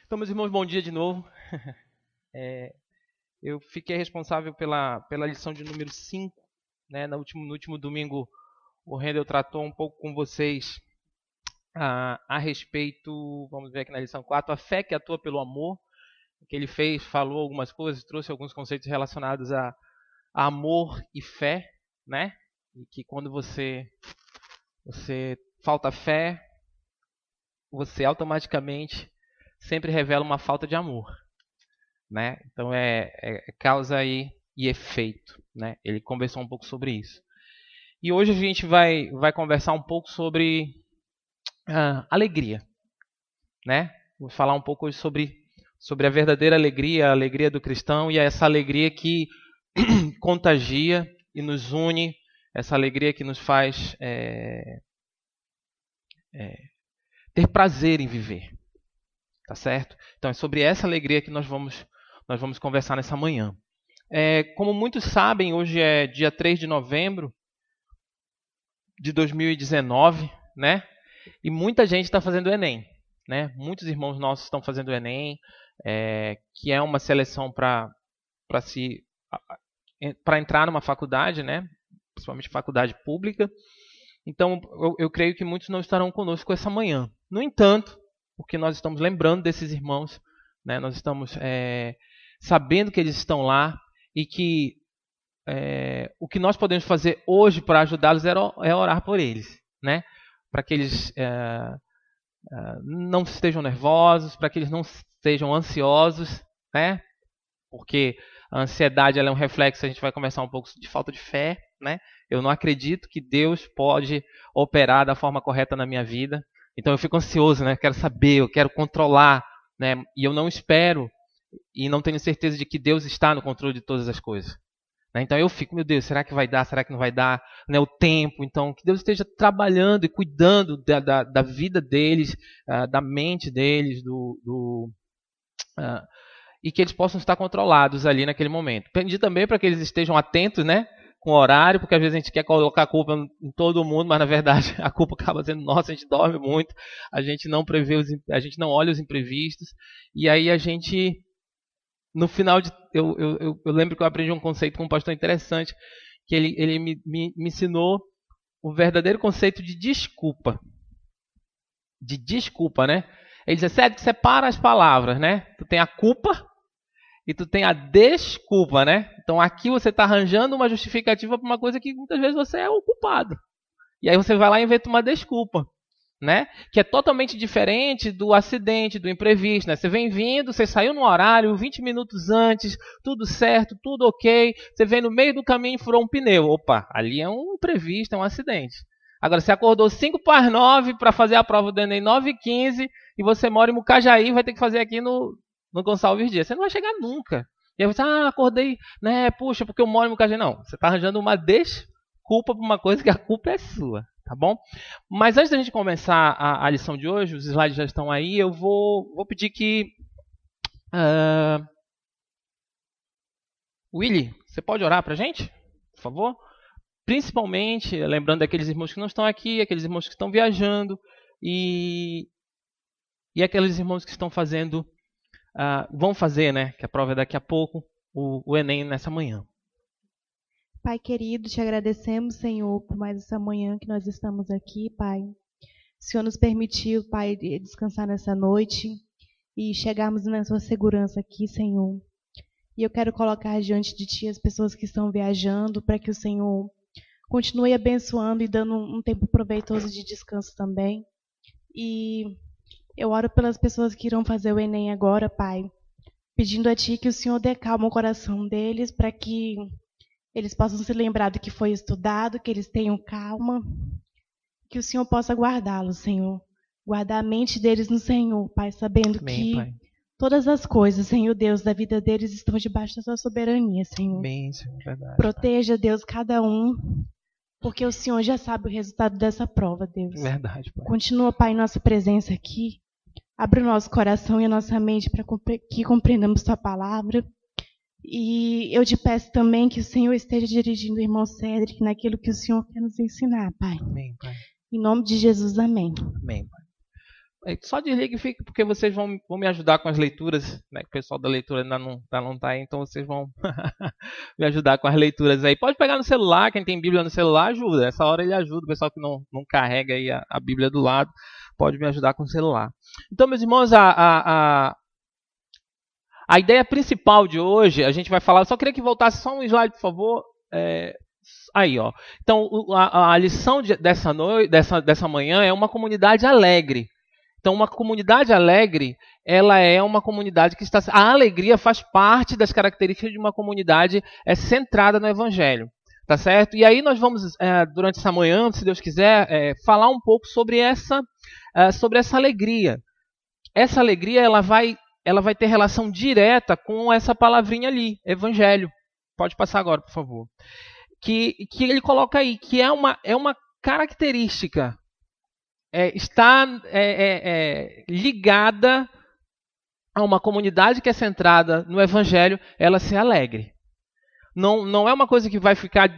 Então, meus irmãos, bom dia de novo. Eu fiquei responsável pela lição de número 5. Né? No último domingo, o Rendel tratou um pouco com vocês a respeito, vamos ver aqui na lição 4, a fé que atua pelo amor. O que ele fez, falou algumas coisas, trouxe alguns conceitos relacionados a amor e fé, né? E que quando você falta fé, você automaticamente sempre revela uma falta de amor, né? Então é causa e efeito, né? Ele conversou um pouco sobre isso. E hoje a gente vai conversar um pouco sobre alegria, né? Vou falar um pouco hoje sobre a verdadeira alegria, a alegria do cristão, e essa alegria que contagia e nos une, essa alegria que nos faz ter prazer em viver. Tá certo? Então é sobre essa alegria que nós vamos conversar nessa manhã. Como muitos sabem, hoje é dia 3 de novembro de 2019, né? E muita gente está fazendo o Enem, né? Muitos irmãos nossos estão fazendo o Enem, que é uma seleção para entrar numa faculdade, né? Principalmente faculdade pública. Então eu creio que muitos não estarão conosco essa manhã. No entanto, porque nós estamos lembrando desses irmãos, né? Nós estamos sabendo que eles estão lá e que o que nós podemos fazer hoje para ajudá-los é orar por eles, né? Para que eles não estejam nervosos, para que eles não estejam ansiosos, né? Porque a ansiedade ela é um reflexo, a gente vai conversar um pouco de falta de fé, né? Eu não acredito que Deus pode operar da forma correta na minha vida. Então eu fico ansioso, né? Quero saber, eu quero controlar, né? E eu não espero e não tenho certeza de que Deus está no controle de todas as coisas. Né? Então eu fico, meu Deus, será que vai dar? Será que não vai dar? Né? O tempo, então que Deus esteja trabalhando e cuidando da vida deles, da mente deles, e que eles possam estar controlados ali naquele momento. Pedir também para que eles estejam atentos, né? Com o horário, porque às vezes a gente quer colocar a culpa em todo mundo, mas na verdade a culpa acaba sendo nossa, a gente dorme muito, a gente não prevê, a gente não olha os imprevistos, e aí a gente, no final, eu lembro que eu aprendi um conceito com um pastor interessante, que ele me ensinou o verdadeiro conceito de desculpa. De desculpa, né? Ele diz, separa as palavras, né? Tu tem a culpa e tu tem a desculpa, né? Então aqui você está arranjando uma justificativa para uma coisa que muitas vezes você é o culpado. E aí você vai lá e inventa uma desculpa, né? Que é totalmente diferente do acidente, do imprevisto, né? Você vem vindo, você saiu no horário 20 minutos antes, tudo certo, tudo ok. Você vem no meio do caminho e furou um pneu. Opa, ali é um imprevisto, é um acidente. Agora, você acordou 8:55 para fazer a prova do Enem 9:15 e você mora em Mucajaí e vai ter que fazer aqui no Gonçalves Dias. Você não vai chegar nunca. E aí você, acordei, né? Puxa, porque eu moro em Mucajaí. Não, você está arranjando uma desculpa para uma coisa que a culpa é sua, tá bom? Mas antes da gente começar a lição de hoje, os slides já estão aí, eu vou pedir que... Willy, você pode orar para a gente, por favor? Principalmente, lembrando daqueles irmãos que não estão aqui, aqueles irmãos que estão viajando e aqueles irmãos que estão fazendo, vão fazer, né? Que a prova é daqui a pouco, o Enem nessa manhã. Pai querido, te agradecemos, Senhor, por mais essa manhã que nós estamos aqui, Pai. O Senhor nos permitiu, Pai, descansar nessa noite e chegarmos na sua segurança aqui, Senhor. E eu quero colocar diante de Ti as pessoas que estão viajando, para que o Senhor continue abençoando e dando um tempo proveitoso de descanso também. E eu oro pelas pessoas que irão fazer o Enem agora, Pai, pedindo a Ti que o Senhor dê calma ao coração deles, para que eles possam se lembrar do que foi estudado, que eles tenham calma, que o Senhor possa guardá-los, Senhor. Guardar a mente deles no Senhor, Pai, sabendo Amém, que Pai. Todas as coisas, Senhor Deus, da vida deles estão debaixo da sua soberania, Senhor. Amém, Senhor, verdade. Proteja, Deus, cada um, porque o Senhor já sabe o resultado dessa prova, Deus. Verdade, Pai. Continua, Pai, nossa presença aqui. Abre o nosso coração e a nossa mente para que compreendamos tua palavra. E eu te peço também que o Senhor esteja dirigindo o irmão Cédric naquilo que o Senhor quer nos ensinar, Pai. Amém, Pai. Em nome de Jesus, amém. Amém, Pai. Só desligue e fique, porque vocês vão me ajudar com as leituras, né? O pessoal da leitura ainda não tá aí, então vocês vão me ajudar com as leituras aí. Pode pegar no celular, quem tem Bíblia no celular ajuda. Essa hora ele ajuda, o pessoal que não carrega aí a Bíblia do lado pode me ajudar com o celular. Então, meus irmãos, a ideia principal de hoje, a gente vai falar, eu só queria que voltasse só um slide, por favor. Aí, ó. Então, a lição dessa manhã é uma comunidade alegre. Então, uma comunidade alegre, ela é uma comunidade que está... A alegria faz parte das características de uma comunidade centrada no Evangelho. Tá certo? E aí nós vamos, durante essa manhã, se Deus quiser, falar um pouco sobre essa alegria. Essa alegria, ela vai ter relação direta com essa palavrinha ali, Evangelho. Pode passar agora, por favor. Que ele coloca aí, que é uma característica, está ligada a uma comunidade que é centrada no Evangelho, ela ser alegre. Não é uma coisa que vai ficar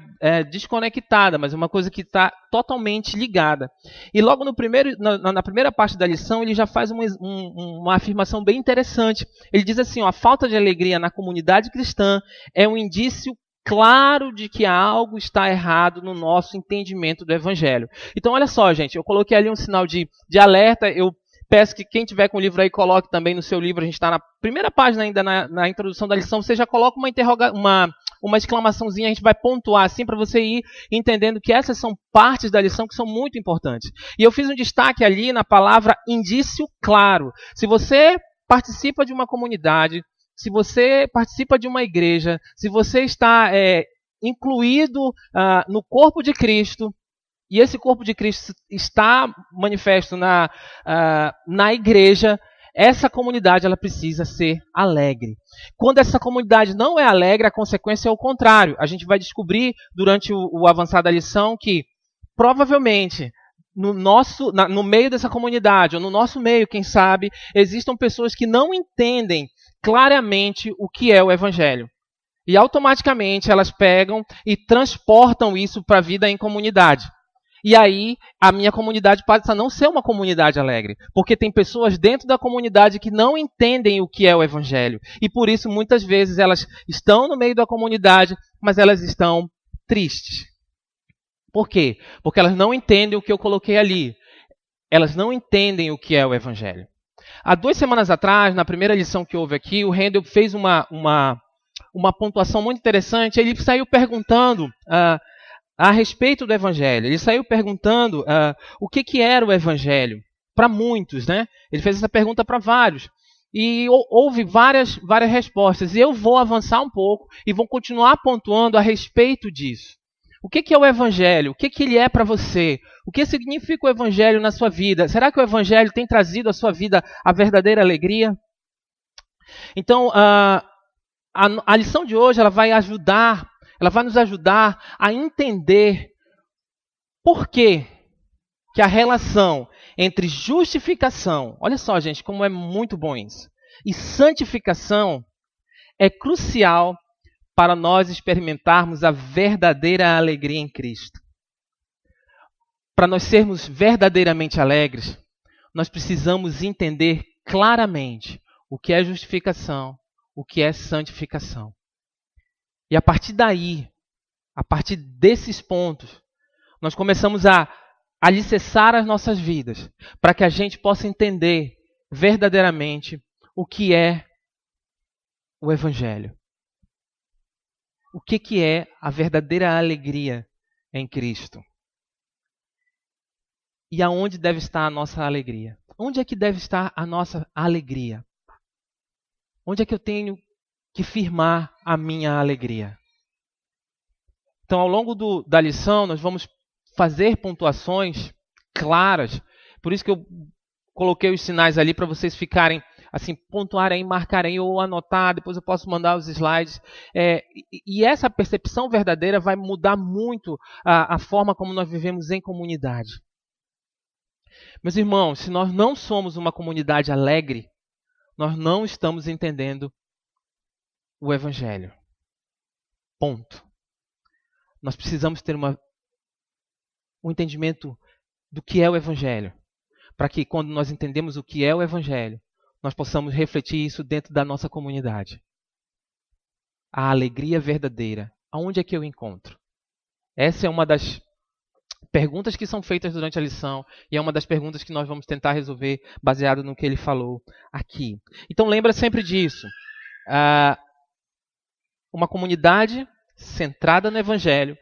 desconectada, mas é uma coisa que está totalmente ligada. E logo na primeira parte da lição, ele já faz uma afirmação bem interessante. Ele diz assim, ó, a falta de alegria na comunidade cristã é um indício claro de que algo está errado no nosso entendimento do Evangelho. Então, olha só, gente, eu coloquei ali um sinal de alerta. Eu peço que quem tiver com o livro aí, coloque também no seu livro. A gente está na primeira página ainda, na introdução da lição. Você já coloca uma exclamaçãozinha, a gente vai pontuar assim para você ir entendendo que essas são partes da lição que são muito importantes. E eu fiz um destaque ali na palavra indício claro. Se você participa de uma comunidade, se você participa de uma igreja, se você está incluído no corpo de Cristo, e esse corpo de Cristo está manifesto na igreja, essa comunidade ela precisa ser alegre. Quando essa comunidade não é alegre, a consequência é o contrário. A gente vai descobrir durante o avançar da lição que provavelmente no meio dessa comunidade, ou no nosso meio, quem sabe, existam pessoas que não entendem claramente o que é o Evangelho. E automaticamente elas pegam e transportam isso para a vida em comunidade. E aí, a minha comunidade passa a não ser uma comunidade alegre. Porque tem pessoas dentro da comunidade que não entendem o que é o Evangelho. E por isso, muitas vezes, elas estão no meio da comunidade, mas elas estão tristes. Por quê? Porque elas não entendem o que eu coloquei ali. Elas não entendem o que é o Evangelho. Há 2 semanas atrás, na primeira lição que houve aqui, o Rendel fez uma pontuação muito interessante. Ele saiu perguntando a respeito do Evangelho. Ele saiu perguntando o que era o Evangelho para muitos, né? Ele fez essa pergunta para vários. E houve várias respostas. E eu vou avançar um pouco e vou continuar pontuando a respeito disso. O que é o Evangelho? O que ele é para você? O que significa o Evangelho na sua vida? Será que o Evangelho tem trazido à sua vida a verdadeira alegria? Então, a lição de hoje ela vai nos ajudar a entender por que a relação entre justificação, olha só, gente, como é muito bom isso, e santificação é crucial para nós experimentarmos a verdadeira alegria em Cristo. Para nós sermos verdadeiramente alegres, nós precisamos entender claramente o que é justificação, o que é santificação. E a partir daí, a partir desses pontos, nós começamos a alicerçar as nossas vidas para que a gente possa entender verdadeiramente o que é o Evangelho. O que é a verdadeira alegria em Cristo? E aonde deve estar a nossa alegria? Onde é que deve estar a nossa alegria? Onde é que eu tenho que firmar a minha alegria? Então, ao longo da lição, nós vamos fazer pontuações claras. Por isso que eu coloquei os sinais ali para vocês ficarem assim, pontuarem, marcarem ou anotar. Depois eu posso mandar os slides. E essa percepção verdadeira vai mudar muito a forma como nós vivemos em comunidade. Meus irmãos, se nós não somos uma comunidade alegre, nós não estamos entendendo o Evangelho. Ponto. Nós precisamos ter um entendimento do que é o Evangelho, para que quando nós entendemos o que é o Evangelho, nós possamos refletir isso dentro da nossa comunidade. A alegria verdadeira, aonde é que eu encontro? Essa é uma das perguntas que são feitas durante a lição e é uma das perguntas que nós vamos tentar resolver baseado no que ele falou aqui. Então lembra sempre disso. Uma comunidade centrada no Evangelho,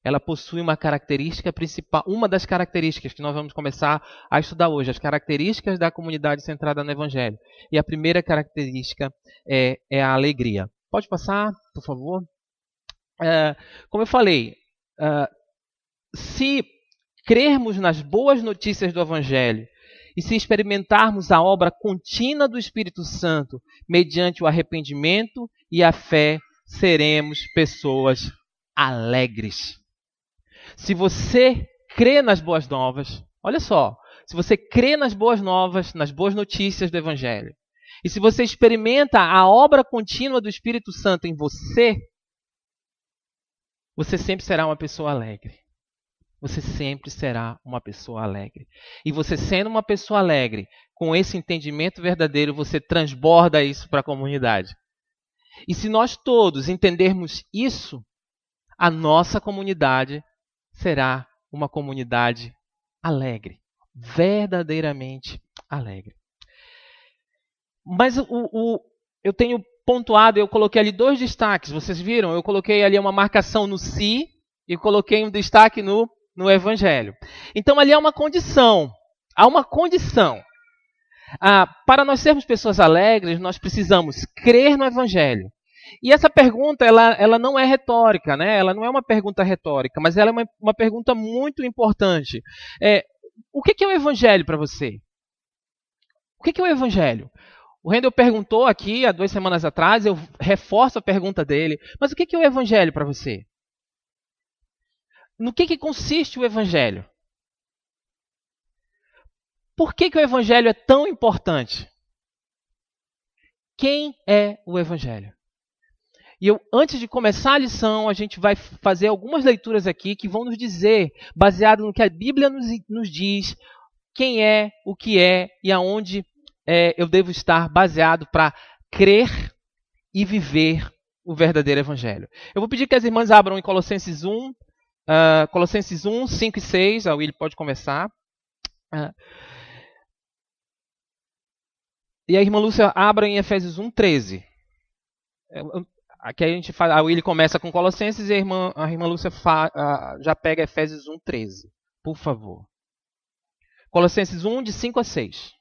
ela possui uma característica principal, uma das características que nós vamos começar a estudar hoje, as características da comunidade centrada no Evangelho. E a primeira característica é a alegria. Pode passar, por favor? Como eu falei, se crermos nas boas notícias do Evangelho e se experimentarmos a obra contínua do Espírito Santo mediante o arrependimento e a fé, seremos pessoas alegres. Se você crê nas boas novas, olha só, se você crê nas boas novas, nas boas notícias do Evangelho, e se você experimenta a obra contínua do Espírito Santo em você, você sempre será uma pessoa alegre. Você sempre será uma pessoa alegre. E você sendo uma pessoa alegre, com esse entendimento verdadeiro, você transborda isso para a comunidade. E se nós todos entendermos isso, a nossa comunidade será uma comunidade alegre. Verdadeiramente alegre. Mas eu tenho pontuado, eu coloquei ali 2 destaques. Vocês viram? Eu coloquei ali uma marcação no si e coloquei um destaque no Evangelho. Então ali há uma condição. Há uma condição. Para nós sermos pessoas alegres, nós precisamos crer no Evangelho. E essa pergunta, ela não é retórica, né? Ela não é uma pergunta retórica, mas ela é uma pergunta muito importante. O que é o Evangelho para você? O que é o Evangelho? O Rendel perguntou aqui, há 2 semanas atrás, eu reforço a pergunta dele, mas o que é o Evangelho para você? No que consiste o Evangelho? Por que o Evangelho é tão importante? Quem é o Evangelho? E antes de começar a lição, a gente vai fazer algumas leituras aqui que vão nos dizer, baseado no que a Bíblia nos diz, quem é, o que é e aonde eu devo estar baseado para crer e viver o verdadeiro Evangelho. Eu vou pedir que as irmãs abram em Colossenses 1, 5 e 6. A Willy pode começar. E a irmã Lúcia abra em Efésios 1, 13. Aqui a Willy começa com Colossenses e a irmã Lúcia já pega Efésios 1, 13. Por favor. Colossenses 1, de 5 a 6.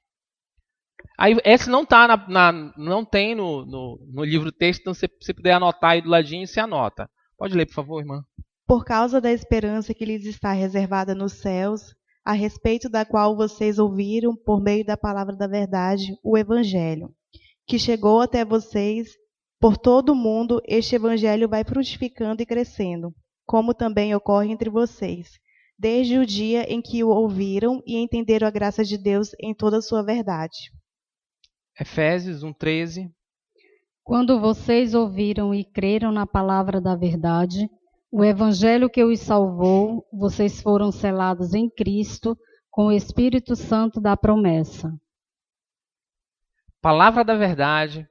Aí, esse não tem no livro texto, então se você puder anotar aí do ladinho, você anota. Pode ler, por favor, irmã. Por causa da esperança que lhes está reservada nos céus, a respeito da qual vocês ouviram por meio da palavra da verdade, o Evangelho, que chegou até vocês por todo o mundo. Este Evangelho vai frutificando e crescendo, como também ocorre entre vocês, desde o dia em que o ouviram e entenderam a graça de Deus em toda a sua verdade. Efésios 1, 13. Quando vocês ouviram e creram na palavra da verdade, o Evangelho que os salvou, vocês foram selados em Cristo com o Espírito Santo da promessa. Palavra da verdade,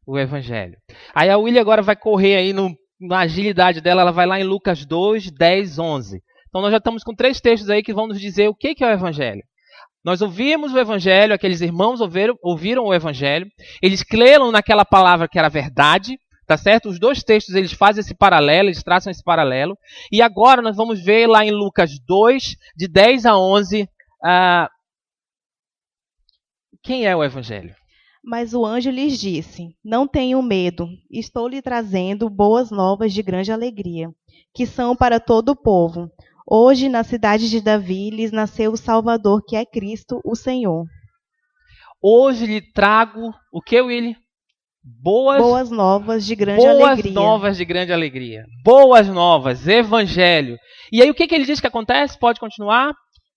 o Evangelho. Aí a Willy agora vai correr aí na agilidade dela, ela vai lá em Lucas 2, 10, 11. Então nós já estamos com 3 textos aí que vão nos dizer o que é o Evangelho. Nós ouvimos o Evangelho, aqueles irmãos ouviram o Evangelho, eles creram naquela palavra que era verdade, tá certo? Os 2 textos eles fazem esse paralelo, eles traçam esse paralelo. E agora nós vamos ver lá em Lucas 2, de 10 a 11, quem é o Evangelho. Mas o anjo lhes disse: não tenham medo, estou lhe trazendo boas novas de grande alegria, que são para todo o povo. Hoje, na cidade de Davi, lhes nasceu o Salvador, que é Cristo, o Senhor. Hoje lhe trago o que, Willy? Boas novas de grande alegria. Boas novas de grande alegria. Boas novas, Evangelho. E aí o que ele diz que acontece? Pode continuar?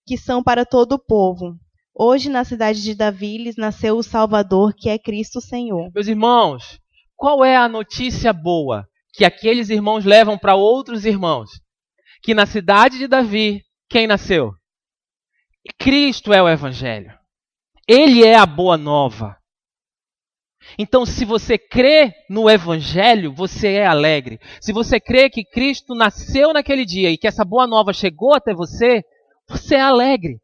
Que são para todo o povo. Hoje, na cidade de Davi, lhes nasceu o Salvador, que é Cristo, o Senhor. Meus irmãos, qual é a notícia boa que aqueles irmãos levam para outros irmãos? Que na cidade de Davi, quem nasceu? Cristo é o Evangelho. Ele é a boa nova. Então, se você crê no Evangelho, você é alegre. Se você crê que Cristo nasceu naquele dia e que essa boa nova chegou até você, você é alegre.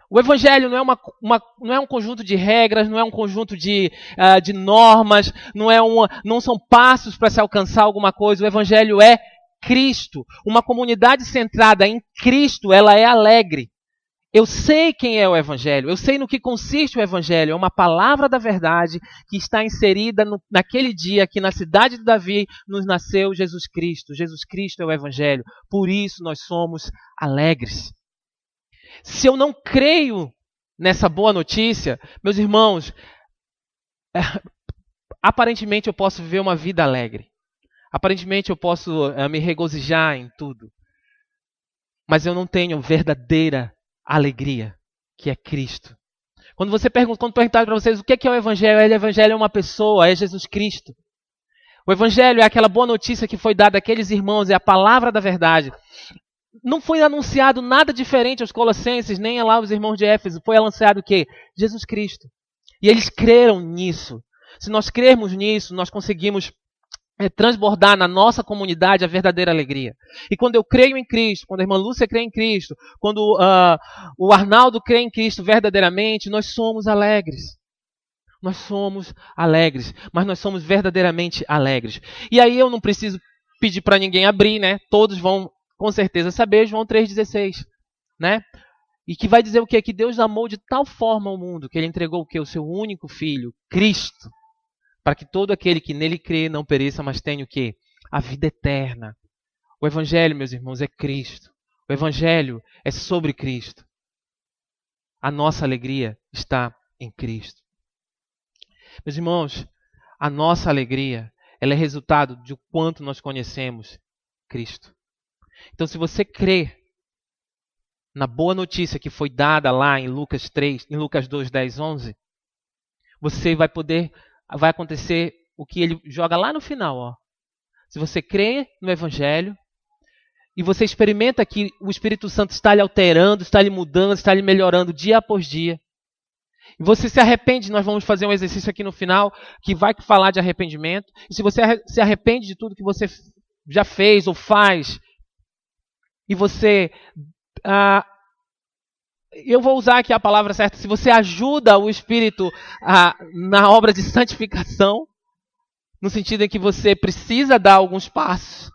O Evangelho não é um conjunto de regras, não é um conjunto de normas, não são passos para se alcançar alguma coisa. O Evangelho é Cristo. Uma comunidade centrada em Cristo, ela é alegre. Eu sei quem é o Evangelho, eu sei no que consiste o Evangelho. É uma palavra da verdade que está inserida naquele dia que na cidade de Davi nos nasceu Jesus Cristo. Jesus Cristo é o Evangelho, por isso nós somos alegres. Se eu não creio nessa boa notícia, meus irmãos, aparentemente eu posso viver uma vida alegre. Aparentemente eu posso me regozijar em tudo. Mas eu não tenho verdadeira alegria, que é Cristo. Quando perguntar para vocês o que é o Evangelho, o Evangelho é uma pessoa, é Jesus Cristo. O Evangelho é aquela boa notícia que foi dada àqueles irmãos, é a palavra da verdade. Não foi anunciado nada diferente aos Colossenses, nem lá aos irmãos de Éfeso. Foi anunciado o quê? Jesus Cristo. E eles creram nisso. Se nós crermos nisso, nós conseguimos transbordar na nossa comunidade a verdadeira alegria. E quando eu creio em Cristo, quando a irmã Lúcia crê em Cristo, quando o Arnaldo crê em Cristo verdadeiramente, nós somos alegres. Nós somos alegres, mas nós somos verdadeiramente alegres. E aí eu não preciso pedir para ninguém abrir, né? Todos vão com certeza saber João 3,16, né? E que vai dizer o quê? Que Deus amou de tal forma o mundo que Ele entregou o quê? O seu único Filho, Cristo, para que todo aquele que nele crê não pereça, mas tenha o quê? A vida eterna. O Evangelho, meus irmãos, é Cristo. O Evangelho é sobre Cristo. A nossa alegria está em Cristo. Meus irmãos, a nossa alegria, ela é resultado de quanto nós conhecemos Cristo. Então, se você crê na boa notícia que foi dada lá em Lucas 2, 10, 11, você vai acontecer o que ele joga lá no final. Ó. Se você crê no Evangelho e você experimenta que o Espírito Santo está lhe alterando, está lhe mudando, está lhe melhorando dia após dia, e você se arrepende, nós vamos fazer um exercício aqui no final que vai falar de arrependimento. E se você se arrepende de tudo que você já fez ou faz, e você... eu vou usar aqui a palavra certa. Se você ajuda o Espírito na obra de santificação, no sentido em que você precisa dar alguns passos,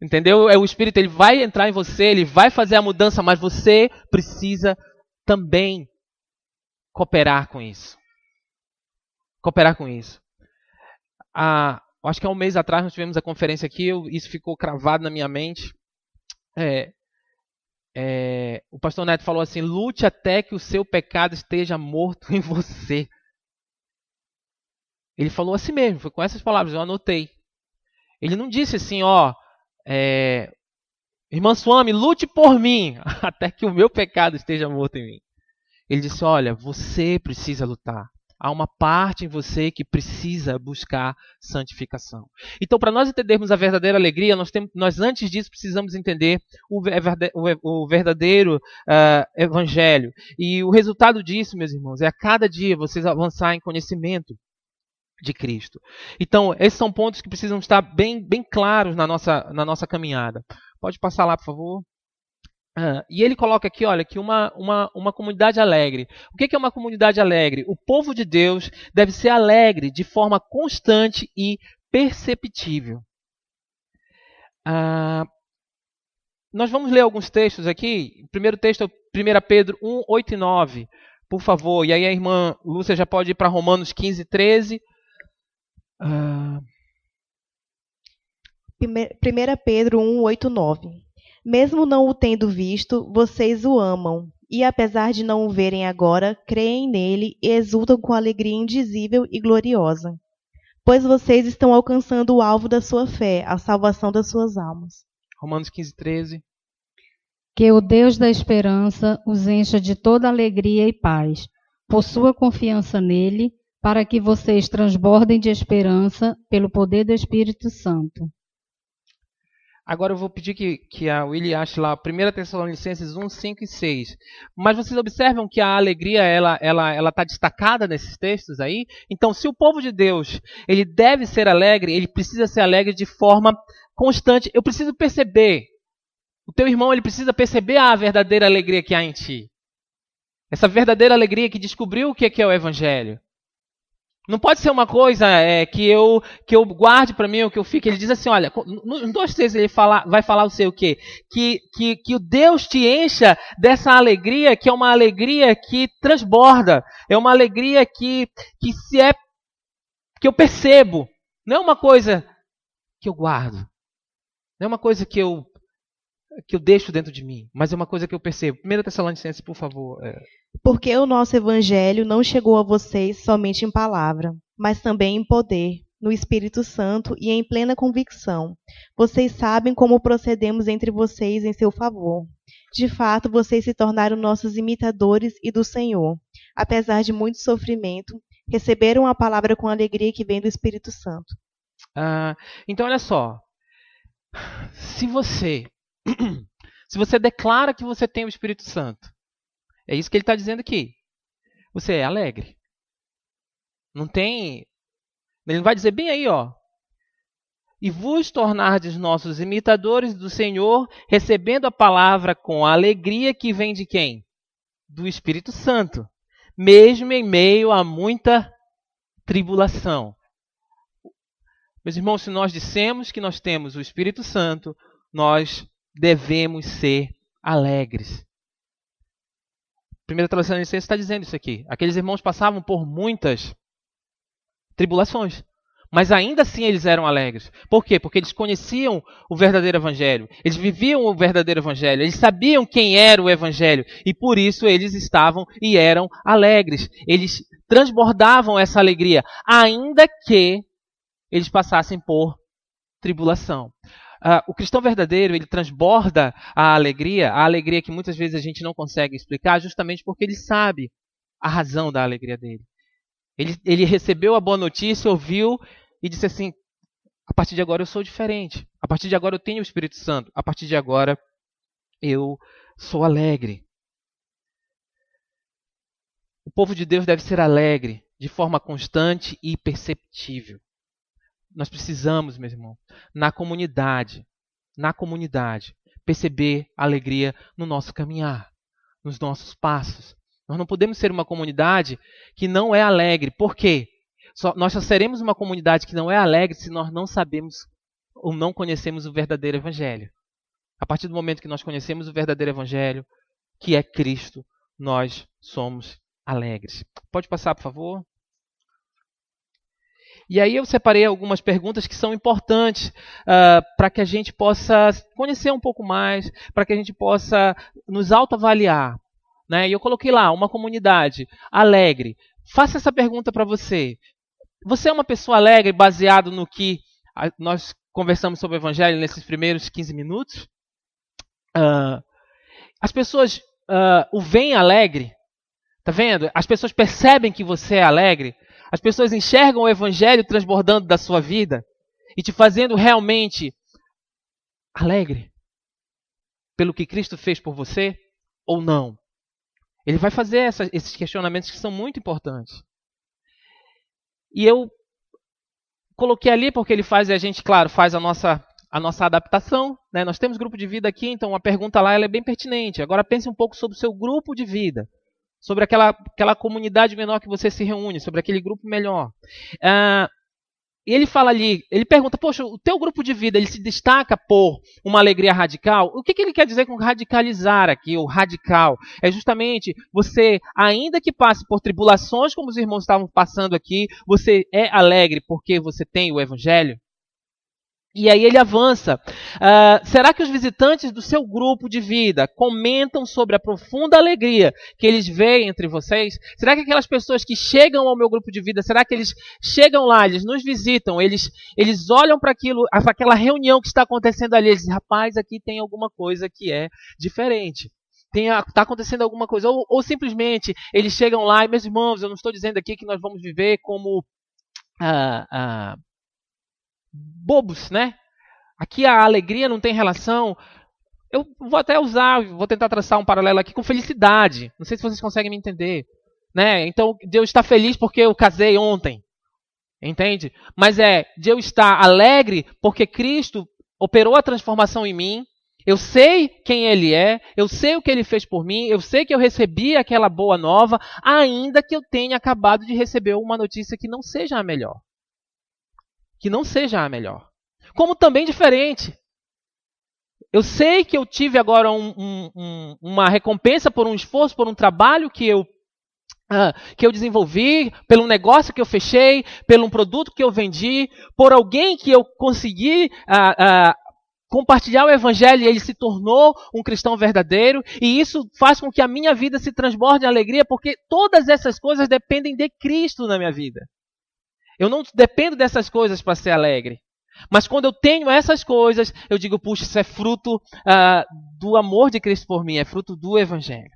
entendeu? O Espírito ele vai entrar em você, ele vai fazer a mudança, mas você precisa também cooperar com isso. Cooperar com isso. Acho que há um mês atrás nós tivemos a conferência aqui, isso ficou cravado na minha mente. O pastor Neto falou assim: lute até que o seu pecado esteja morto em você. Ele falou assim mesmo, foi com essas palavras, eu anotei. Ele não disse assim, irmã Suame, lute por mim, até que o meu pecado esteja morto em mim. Ele disse, olha, você precisa lutar. Há uma parte em você que precisa buscar santificação. Então, para nós entendermos a verdadeira alegria, nós antes disso precisamos entender o verdadeiro Evangelho. E o resultado disso, meus irmãos, é a cada dia vocês avançar em conhecimento de Cristo. Então, esses são pontos que precisam estar bem, bem claros na nossa caminhada. Pode passar lá, por favor. E ele coloca aqui, olha, que uma comunidade alegre. O que é uma comunidade alegre? O povo de Deus deve ser alegre de forma constante e perceptível. Nós vamos ler alguns textos aqui. O primeiro texto é 1 Pedro 1, 8 e 9. Por favor. E aí a irmã Lúcia já pode ir para Romanos 15, 13. 1 Pedro 1, 8 e 9. Mesmo não o tendo visto, vocês o amam, e apesar de não o verem agora, creem nele e exultam com alegria indizível e gloriosa, pois vocês estão alcançando o alvo da sua fé, a salvação das suas almas. Romanos 15, 13. Que o Deus da esperança os encha de toda alegria e paz, por sua confiança nele, para que vocês transbordem de esperança pelo poder do Espírito Santo. Agora eu vou pedir que a Willy ache lá 1 Tessalonicenses 1, 5 e 6. Mas vocês observam que a alegria ela está destacada nesses textos aí? Então, se o povo de Deus ele deve ser alegre, ele precisa ser alegre de forma constante. Eu preciso perceber. O teu irmão ele precisa perceber a verdadeira alegria que há em ti. Essa verdadeira alegria que descobriu o que é o Evangelho. Não pode ser uma coisa que eu guarde para mim, ou que eu fique. Ele diz assim, olha, no 2:3 ele vai falar o sei o quê? Que o Deus te encha dessa alegria, que é uma alegria que transborda. É uma alegria que eu percebo. Não é uma coisa que eu guardo. Não é uma coisa que eu deixo dentro de mim, mas é uma coisa que eu percebo. 1 Tessalonicenses, por favor. Porque o nosso evangelho não chegou a vocês somente em palavra, mas também em poder, no Espírito Santo e em plena convicção. Vocês sabem como procedemos entre vocês em seu favor. De fato, vocês se tornaram nossos imitadores e do Senhor. Apesar de muito sofrimento, receberam a palavra com alegria que vem do Espírito Santo. Então, olha só. Se você declara que você tem o Espírito Santo, é isso que ele está dizendo aqui. Você é alegre. Não tem... Ele não vai dizer bem aí, ó. E vos tornardes nossos imitadores do Senhor, recebendo a palavra com a alegria que vem de quem? Do Espírito Santo. Mesmo em meio a muita tribulação. Meus irmãos, se nós dissemos que nós temos o Espírito Santo, nós devemos ser alegres. 1 Tessalonicenses está dizendo isso aqui. Aqueles irmãos passavam por muitas tribulações, mas ainda assim eles eram alegres. Por quê? Porque eles conheciam o verdadeiro Evangelho. Eles viviam o verdadeiro Evangelho. Eles sabiam quem era o Evangelho. E por isso eles estavam e eram alegres. Eles transbordavam essa alegria, ainda que eles passassem por tribulação. O cristão verdadeiro, ele transborda a alegria que muitas vezes a gente não consegue explicar, justamente porque ele sabe a razão da alegria dele. Ele recebeu a boa notícia, ouviu e disse assim, a partir de agora eu sou diferente, a partir de agora eu tenho o Espírito Santo, a partir de agora eu sou alegre. O povo de Deus deve ser alegre de forma constante e perceptível. Nós precisamos, meu irmão, na comunidade, perceber a alegria no nosso caminhar, nos nossos passos. Nós não podemos ser uma comunidade que não é alegre. Por quê? Nós só seremos uma comunidade que não é alegre se nós não sabemos ou não conhecemos o verdadeiro Evangelho. A partir do momento que nós conhecemos o verdadeiro Evangelho, que é Cristo, nós somos alegres. Pode passar, por favor? E aí eu separei algumas perguntas que são importantes para que a gente possa conhecer um pouco mais, para que a gente possa nos autoavaliar. Né? E eu coloquei lá, uma comunidade alegre. Faça essa pergunta para você. Você é uma pessoa alegre baseado no que nós conversamos sobre o Evangelho nesses primeiros 15 minutos? As pessoas o veem alegre? Tá vendo? As pessoas percebem que você é alegre? As pessoas enxergam o Evangelho transbordando da sua vida e te fazendo realmente alegre pelo que Cristo fez por você ou não? Ele vai fazer esses questionamentos que são muito importantes. E eu coloquei ali porque ele faz, e a gente, claro, faz a nossa adaptação. Né? Nós temos grupo de vida aqui, então a pergunta lá ela é bem pertinente. Agora pense um pouco sobre o seu grupo de vida. Sobre aquela comunidade menor que você se reúne, sobre aquele grupo melhor. E ele fala ali, ele pergunta, poxa, o teu grupo de vida ele se destaca por uma alegria radical? O que ele quer dizer com radicalizar aqui, ou radical? É justamente você, ainda que passe por tribulações como os irmãos estavam passando aqui, você é alegre porque você tem o Evangelho? E aí ele avança. Será que os visitantes do seu grupo de vida comentam sobre a profunda alegria que eles veem entre vocês? Será que aquelas pessoas que chegam ao meu grupo de vida, será que eles chegam lá, eles nos visitam, eles olham para aquela reunião que está acontecendo ali, eles dizem, rapaz, aqui tem alguma coisa que é diferente. Está acontecendo alguma coisa. Ou simplesmente eles chegam lá e, meus irmãos, eu não estou dizendo aqui que nós vamos viver como... bobos, né? Aqui a alegria não tem relação. Eu vou até vou tentar traçar um paralelo aqui com felicidade. Não sei se vocês conseguem me entender. Né? Então, Deus está feliz porque eu casei ontem. Entende? Mas Deus está alegre porque Cristo operou a transformação em mim. Eu sei quem Ele é, eu sei o que Ele fez por mim, eu sei que eu recebi aquela boa nova, ainda que eu tenha acabado de receber uma notícia que não seja a melhor. Que não seja a melhor. Como também diferente. Eu sei que eu tive agora uma recompensa por um esforço, por um trabalho que eu desenvolvi, pelo negócio que eu fechei, pelo um produto que eu vendi, por alguém que eu consegui compartilhar o evangelho e ele se tornou um cristão verdadeiro. E isso faz com que a minha vida se transborde em alegria, porque todas essas coisas dependem de Cristo na minha vida. Eu não dependo dessas coisas para ser alegre. Mas quando eu tenho essas coisas, eu digo, puxa, isso é fruto do amor de Cristo por mim, é fruto do evangelho.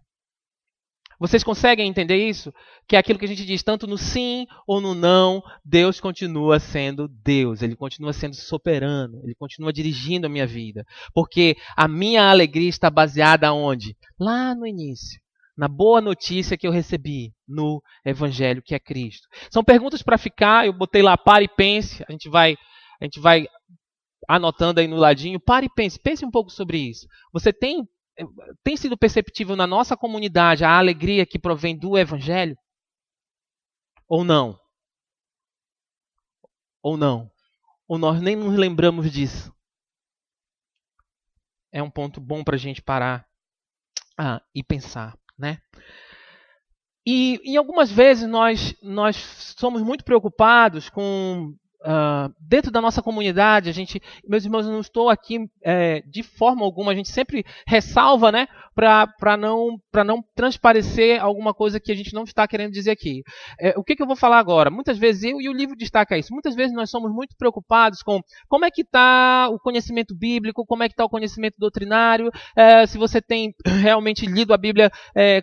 Vocês conseguem entender isso? Que é aquilo que a gente diz, tanto no sim ou no não, Deus continua sendo Deus. Ele continua sendo soberano. Ele continua dirigindo a minha vida. Porque a minha alegria está baseada onde? Lá no início. Na boa notícia que eu recebi no Evangelho, que é Cristo. São perguntas para ficar. Eu botei lá, pare e pense. A gente vai anotando aí no ladinho. Pare e pense. Pense um pouco sobre isso. Você tem sido perceptível na nossa comunidade a alegria que provém do Evangelho? Ou não? Ou não? Ou nós nem nos lembramos disso? É um ponto bom para a gente parar e pensar, né? E em algumas vezes nós somos muito preocupados com... dentro da nossa comunidade, meus irmãos, eu não estou aqui de forma alguma, a gente sempre ressalva, né, para não transparecer alguma coisa que a gente não está querendo dizer aqui. O que eu vou falar agora? Muitas vezes, e o livro destaca isso, muitas vezes nós somos muito preocupados com como é que está o conhecimento bíblico, como é que está o conhecimento doutrinário, se você tem realmente lido a Bíblia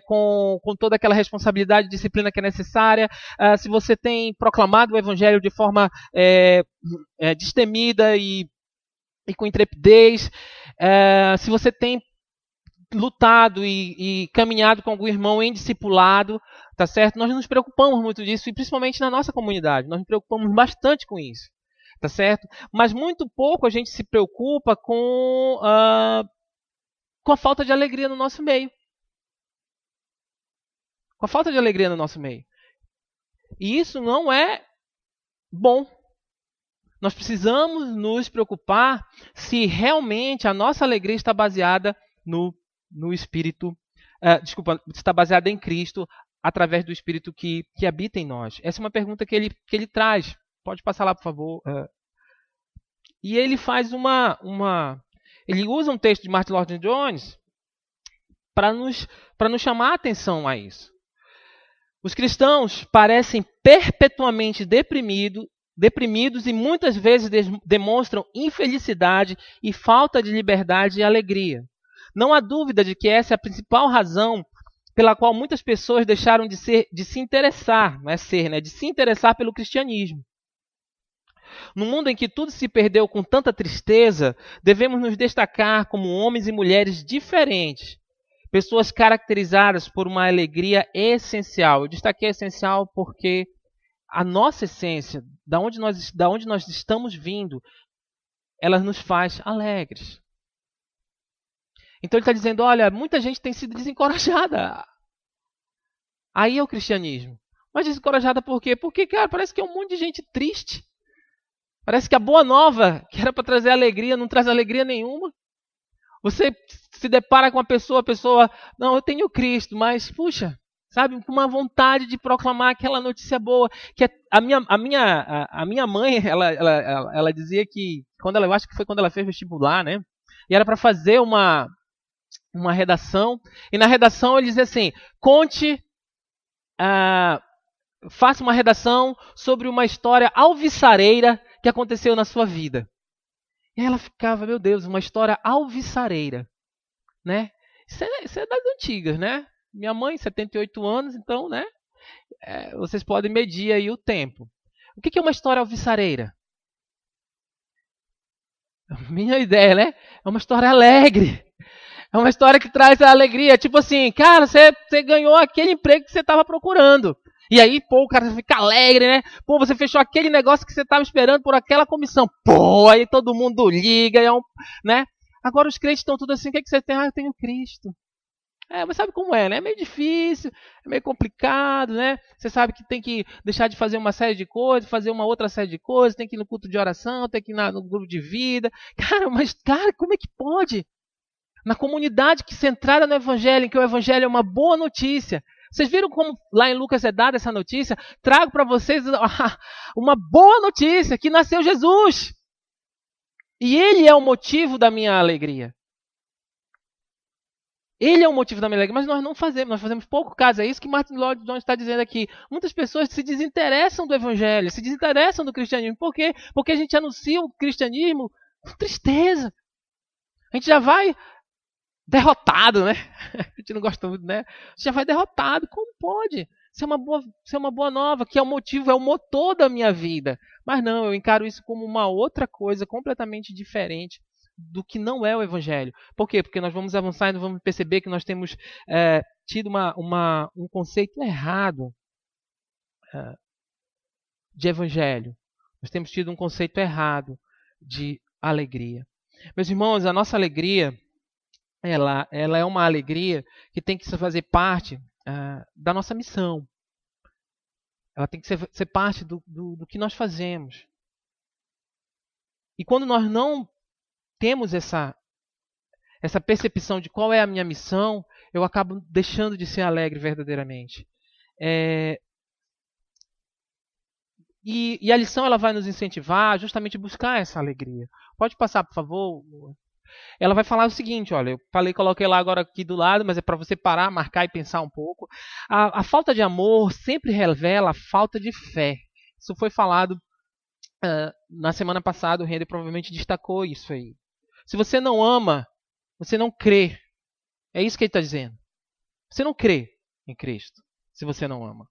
com toda aquela responsabilidade e disciplina que é necessária, se você tem proclamado o Evangelho de forma destemida e com intrepidez, se você tem lutado e caminhado com algum irmão em discipulado, tá certo? Nós nos preocupamos muito disso, e principalmente na nossa comunidade, nós nos preocupamos bastante com isso, tá certo? Mas muito pouco a gente se preocupa com a falta de alegria no nosso meio. Com a falta de alegria no nosso meio. E isso não é bom. Nós precisamos nos preocupar se realmente a nossa alegria está baseada no Espírito, está baseada em Cristo, através do Espírito que habita em nós. Essa é uma pergunta que ele traz. Pode passar lá, por favor. E ele faz ele usa um texto de Martin Lloyd-Jones para nos chamar a atenção a isso. Os cristãos parecem perpetuamente deprimidos e muitas vezes demonstram infelicidade e falta de liberdade e alegria. Não há dúvida de que essa é a principal razão pela qual muitas pessoas deixaram de se interessar, não é ser, né? De se interessar pelo cristianismo. No mundo em que tudo se perdeu com tanta tristeza, devemos nos destacar como homens e mulheres diferentes, pessoas caracterizadas por uma alegria essencial. Eu destaquei essencial porque a nossa essência, da onde nós estamos vindo, ela nos faz alegres. Então ele está dizendo, olha, muita gente tem sido desencorajada. Aí é o cristianismo. Mas desencorajada por quê? Porque, cara, parece que é um monte de gente triste. Parece que a boa nova, que era para trazer alegria, não traz alegria nenhuma. Você se depara com a pessoa, não, eu tenho Cristo, mas, puxa, sabe, com uma vontade de proclamar aquela notícia boa. Que a minha mãe, ela dizia que, eu acho que foi quando ela fez vestibular, né? E era para fazer uma redação. E na redação ele dizia assim, faça uma redação sobre uma história alvissareira que aconteceu na sua vida. E ela ficava, meu Deus, uma história alvissareira, né? Isso é das antigas, né? Minha mãe, 78 anos, então, né? Vocês podem medir aí o tempo. O que é uma história alvissareira? Minha ideia, né? É uma história alegre. É uma história que traz a alegria. Tipo assim, cara, você ganhou aquele emprego que você estava procurando. E aí, pô, o cara fica alegre, né? Pô, você fechou aquele negócio que você estava esperando por aquela comissão. Pô, aí todo mundo liga, né? Agora os crentes estão tudo assim, o que você tem? Ah, eu tenho Cristo. Mas sabe como é, né? É meio difícil, é meio complicado, né? Você sabe que tem que deixar de fazer uma série de coisas, fazer uma outra série de coisas, tem que ir no culto de oração, tem que ir no grupo de vida. Cara, como é que pode? Na comunidade que centrada no Evangelho, em que o Evangelho é uma boa notícia. Vocês viram como lá em Lucas é dada essa notícia? Trago para vocês uma boa notícia, que nasceu Jesus. E Ele é o motivo da minha alegria. Ele é o motivo da minha alegria, mas nós não fazemos, nós fazemos pouco caso. É isso que Martin Lloyd Jones está dizendo aqui. Muitas pessoas se desinteressam do Evangelho, se desinteressam do cristianismo. Por quê? Porque a gente anuncia o cristianismo com tristeza. A gente já vai derrotado, né? A gente não gosta muito, né? Você já vai derrotado. Como pode? Ser uma boa nova, que é o motivo, é o motor da minha vida. Mas não, eu encaro isso como uma outra coisa completamente diferente do que não é o Evangelho. Por quê? Porque nós vamos avançar e nós vamos perceber que nós temos tido um conceito errado de Evangelho. Nós temos tido um conceito errado de alegria. Meus irmãos, a nossa alegria, ela é uma alegria que tem que fazer parte da nossa missão. Ela tem que ser parte do que nós fazemos. E quando nós não temos essa percepção de qual é a minha missão, eu acabo deixando de ser alegre verdadeiramente. E a lição ela vai nos incentivar a justamente buscar essa alegria. Pode passar, por favor? Ela vai falar o seguinte, olha, coloquei lá agora aqui do lado, mas é para você parar, marcar e pensar um pouco. A falta de amor sempre revela a falta de fé. Isso foi falado na semana passada, o Render provavelmente destacou isso aí. Se você não ama, você não crê. É isso que ele está dizendo. Você não crê em Cristo, se você não ama.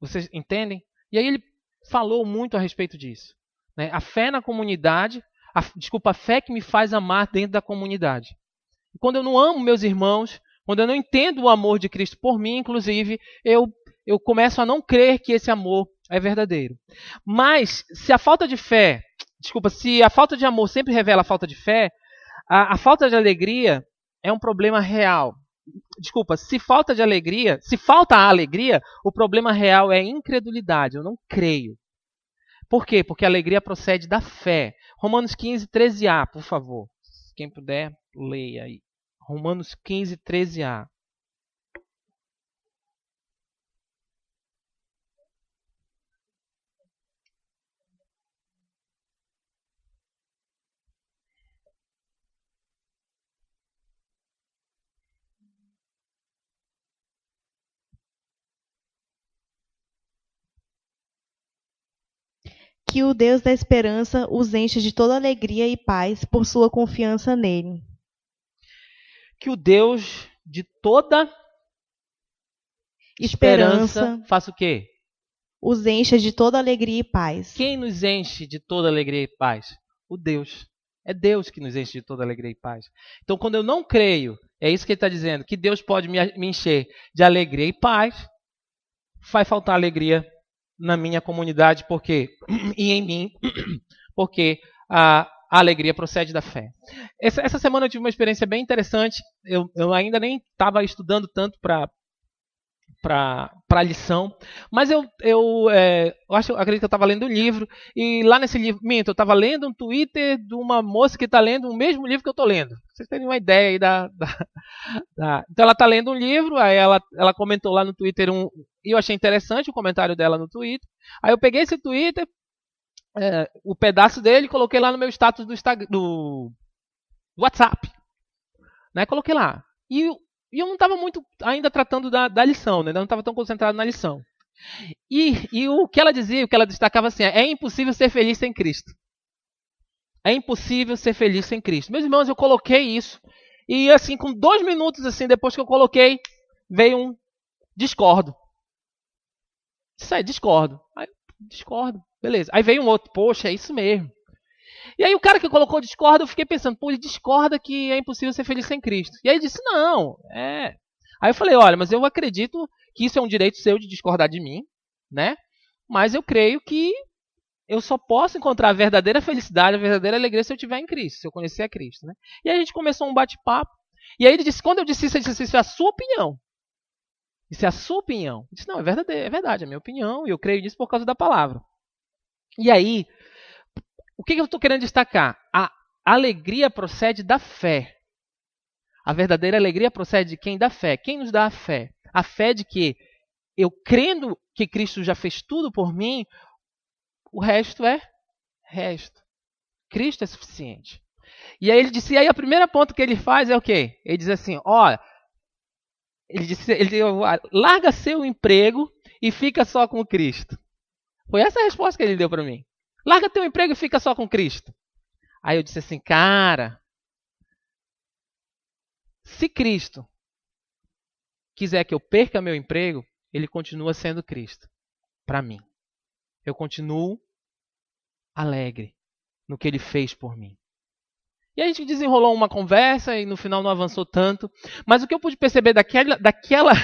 Vocês entendem? E aí ele falou muito a respeito disso. Né? A fé na comunidade, a fé que me faz amar dentro da comunidade. E quando eu não amo meus irmãos, quando eu não entendo o amor de Cristo por mim, inclusive, eu começo a não crer que esse amor é verdadeiro. Mas se a falta de amor sempre revela a falta de fé, a falta de alegria é um problema real. Se falta a alegria, o problema real é incredulidade. Eu não creio. Por quê? Porque a alegria procede da fé. Romanos 15, 13a, por favor. Quem puder, leia aí. Romanos 15, 13a. Que o Deus da esperança os encha de toda alegria e paz por sua confiança nele. Que o Deus de toda esperança faça o quê? Os encha de toda alegria e paz. Quem nos enche de toda alegria e paz? O Deus. É Deus que nos enche de toda alegria e paz. Então, quando eu não creio, é isso que ele está dizendo, que Deus pode me encher de alegria e paz, vai faltar alegria na minha comunidade e em mim, porque a alegria procede da fé. Essa semana eu tive uma experiência bem interessante. Eu ainda nem estava estudando tanto para a lição, mas eu acredito que eu estava lendo um livro, e lá nesse livro, eu estava lendo um Twitter de uma moça que está lendo o mesmo livro que eu estou lendo. Vocês terem uma ideia aí Então ela está lendo um livro, aí ela comentou lá no Twitter e eu achei interessante o comentário dela no Twitter. Aí eu peguei esse Twitter, o pedaço dele, coloquei lá no meu status do WhatsApp. Né? Coloquei lá. E eu não estava muito ainda tratando da lição, né? Não estava tão concentrado na lição. E o que ela dizia, o que ela destacava assim, é impossível ser feliz sem Cristo. É impossível ser feliz sem Cristo. Meus irmãos, eu coloquei isso. E assim, com 2 minutos assim, depois que eu coloquei, veio um discordo. Isso aí, discordo. Aí, discordo. Beleza. Aí veio um outro, poxa, é isso mesmo. E aí o cara que colocou discorda, eu fiquei pensando, pô, ele discorda que é impossível ser feliz sem Cristo. E aí ele disse, não, é... Aí eu falei, olha, mas eu acredito que isso é um direito seu de discordar de mim, né? Mas eu creio que eu só posso encontrar a verdadeira felicidade, a verdadeira alegria se eu estiver em Cristo, se eu conhecer a Cristo, né? E aí a gente começou um bate-papo. E aí ele disse, quando eu disse isso, ele disse, isso é a sua opinião. Isso é a sua opinião. Eu disse, não, é verdade, é a minha opinião, e eu creio nisso por causa da palavra. E aí, o que eu estou querendo destacar? A alegria procede da fé. A verdadeira alegria procede de quem dá fé. Quem nos dá a fé? A fé de que eu crendo que Cristo já fez tudo por mim, o resto é resto. Cristo é suficiente. E aí ele disse, e aí a primeira ponto que ele faz é o quê? Ele diz assim, olha, ele disse, larga seu emprego e fica só com Cristo. Foi essa a resposta que ele deu para mim. Larga teu emprego e fica só com Cristo. Aí eu disse assim, cara, se Cristo quiser que eu perca meu emprego, ele continua sendo Cristo para mim. Eu continuo alegre no que ele fez por mim. E a gente desenrolou uma conversa e no final não avançou tanto. Mas o que eu pude perceber daquela...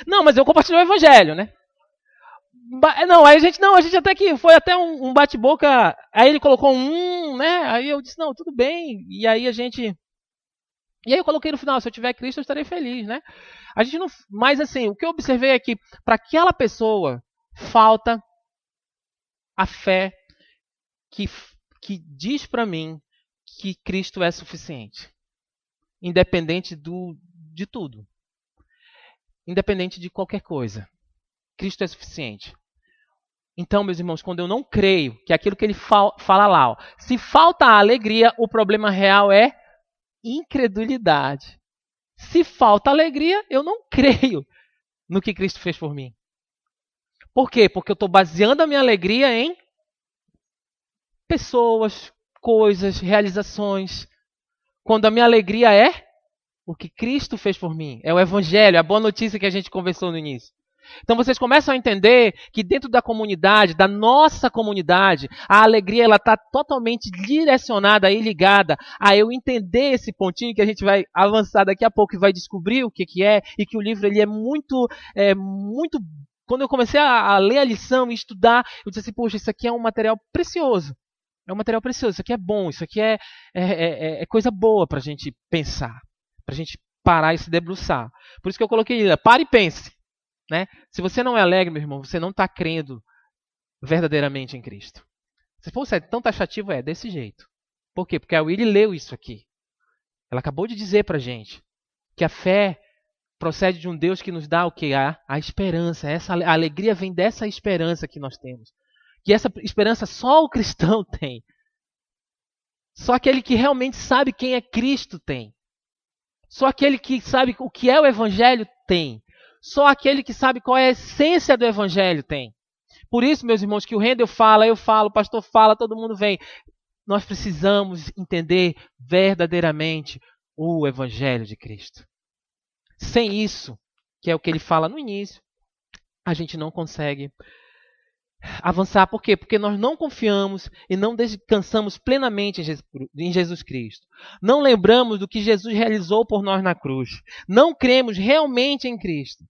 Não, mas eu compartilhei o evangelho, né? Não, a gente até que foi até um bate-boca. Aí ele colocou né? Aí eu disse, não, tudo bem. E aí eu coloquei no final, se eu tiver Cristo, eu estarei feliz, né? A gente não... Mas assim, o que eu observei é que para aquela pessoa falta a fé que diz para mim que Cristo é suficiente. Independente de tudo. Independente de qualquer coisa. Cristo é suficiente. Então, meus irmãos, quando eu não creio que aquilo que ele fala lá, ó, se falta a alegria, o problema real é incredulidade. Se falta alegria, eu não creio no que Cristo fez por mim. Por quê? Porque eu estou baseando a minha alegria em pessoas, coisas, realizações. Quando a minha alegria é o que Cristo fez por mim. É o Evangelho, é a boa notícia que a gente conversou no início. Então vocês começam a entender que dentro da comunidade, da nossa comunidade, a alegria ela está totalmente direcionada e ligada a eu entender esse pontinho que a gente vai avançar daqui a pouco e vai descobrir o que é, e que o livro ele é muito... Quando eu comecei a ler a lição e estudar, eu disse assim, poxa, isso aqui é um material precioso. É um material precioso, isso aqui é bom, isso aqui é coisa boa para a gente pensar, para a gente parar e se debruçar. Por isso que eu coloquei, pare e pense. Né? Se você não é alegre, meu irmão, você não está crendo verdadeiramente em Cristo. Você falou, é tão taxativo? É desse jeito. Por quê? Porque a Willy leu isso aqui. Ela acabou de dizer para a gente que a fé procede de um Deus que nos dá o que? A esperança. A alegria vem dessa esperança que nós temos. Que essa esperança só o cristão tem. Só aquele que realmente sabe quem é Cristo tem. Só aquele que sabe o que é o Evangelho tem. Só aquele que sabe qual é a essência do Evangelho tem. Por isso, meus irmãos, que o Rendel fala, eu falo, o pastor fala, todo mundo vem. Nós precisamos entender verdadeiramente o Evangelho de Cristo. Sem isso, que é o que ele fala no início, a gente não consegue avançar. Por quê? Porque nós não confiamos e não descansamos plenamente em Jesus Cristo. Não lembramos do que Jesus realizou por nós na cruz. Não cremos realmente em Cristo.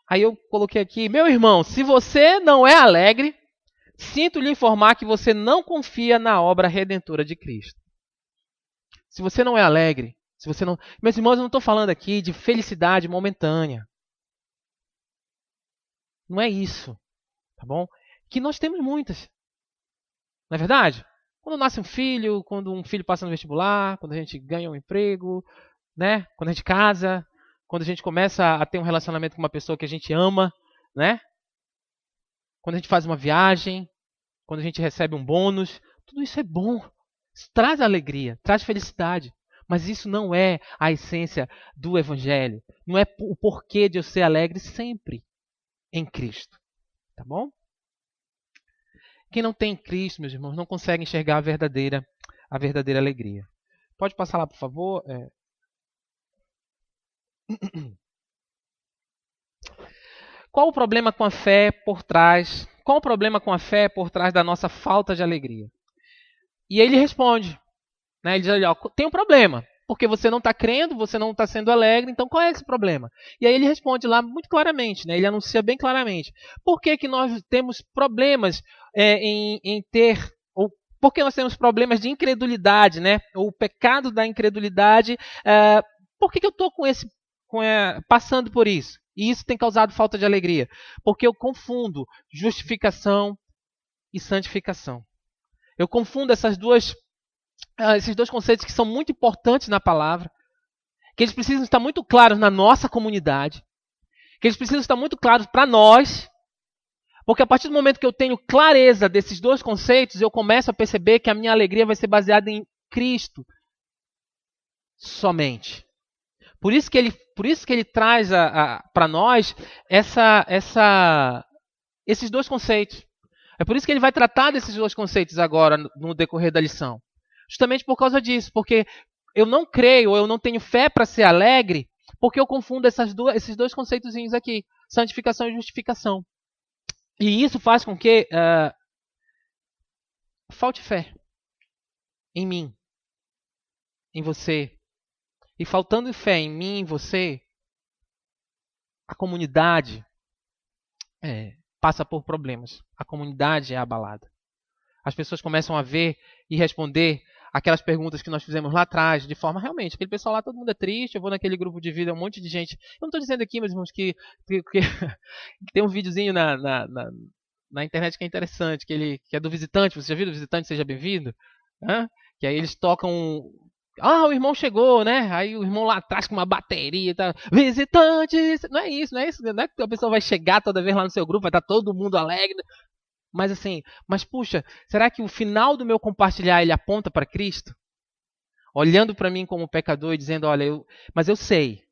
Aí eu coloquei aqui, meu irmão, se você não é alegre, sinto lhe informar que você não confia na obra redentora de Cristo. Se você não é alegre, se você não... Meus irmãos, eu não estou falando aqui de felicidade momentânea. Não é isso. Tá bom? Que nós temos muitas. Não é verdade? Quando nasce um filho, quando um filho passa no vestibular, quando a gente ganha um emprego, né? Quando a gente casa, quando a gente começa a ter um relacionamento com uma pessoa que a gente ama, né? Quando a gente faz uma viagem, quando a gente recebe um bônus, tudo isso é bom. Isso traz alegria, traz felicidade. Mas isso não é a essência do Evangelho. Não é o porquê de eu ser alegre sempre em Cristo. Tá bom? Quem não tem Cristo, meus irmãos, não consegue enxergar a verdadeira alegria. Pode passar lá, por favor? Qual o problema com a fé por trás? Qual o problema com a fé por trás da nossa falta de alegria? E ele responde, né? Ele diz, olha, tem um problema, porque você não está crendo, você não está sendo alegre, então qual é esse problema? E aí ele responde lá muito claramente, né? Ele anuncia bem claramente. Por que que nós temos problemas em ter, ou por que nós temos problemas de incredulidade, né? O pecado da incredulidade, por que que eu estou passando por isso? E isso tem causado falta de alegria. Porque eu confundo justificação e santificação. Eu confundo esses dois conceitos que são muito importantes na palavra, que eles precisam estar muito claros na nossa comunidade, que eles precisam estar muito claros para nós, porque a partir do momento que eu tenho clareza desses dois conceitos, eu começo a perceber que a minha alegria vai ser baseada em Cristo somente. Por isso que ele traz para nós esses dois conceitos. É por isso que ele vai tratar desses dois conceitos agora no decorrer da lição. Justamente por causa disso, porque eu não creio, ou eu não tenho fé para ser alegre, porque eu confundo esses dois conceitozinhos aqui, santificação e justificação. E isso faz com que falte fé em mim, em você. E faltando fé em mim, em você, a comunidade passa por problemas. A comunidade é abalada. As pessoas começam a ver e responder aquelas perguntas que nós fizemos lá atrás, de forma realmente, aquele pessoal lá, todo mundo é triste, eu vou naquele grupo de vida, um monte de gente. Eu não estou dizendo aqui, meus irmãos, que tem um videozinho na internet que é interessante, que é do visitante. Você já viu do visitante? Seja bem-vindo. Que aí eles tocam... o irmão chegou, né? Aí o irmão lá atrás com uma bateria e tal. Visitante! Não é isso. Não é que a pessoa vai chegar toda vez lá no seu grupo, vai estar todo mundo alegre. Mas puxa, será que o final do meu compartilhar ele aponta para Cristo? Olhando para mim como pecador e dizendo, olha, mas eu sei,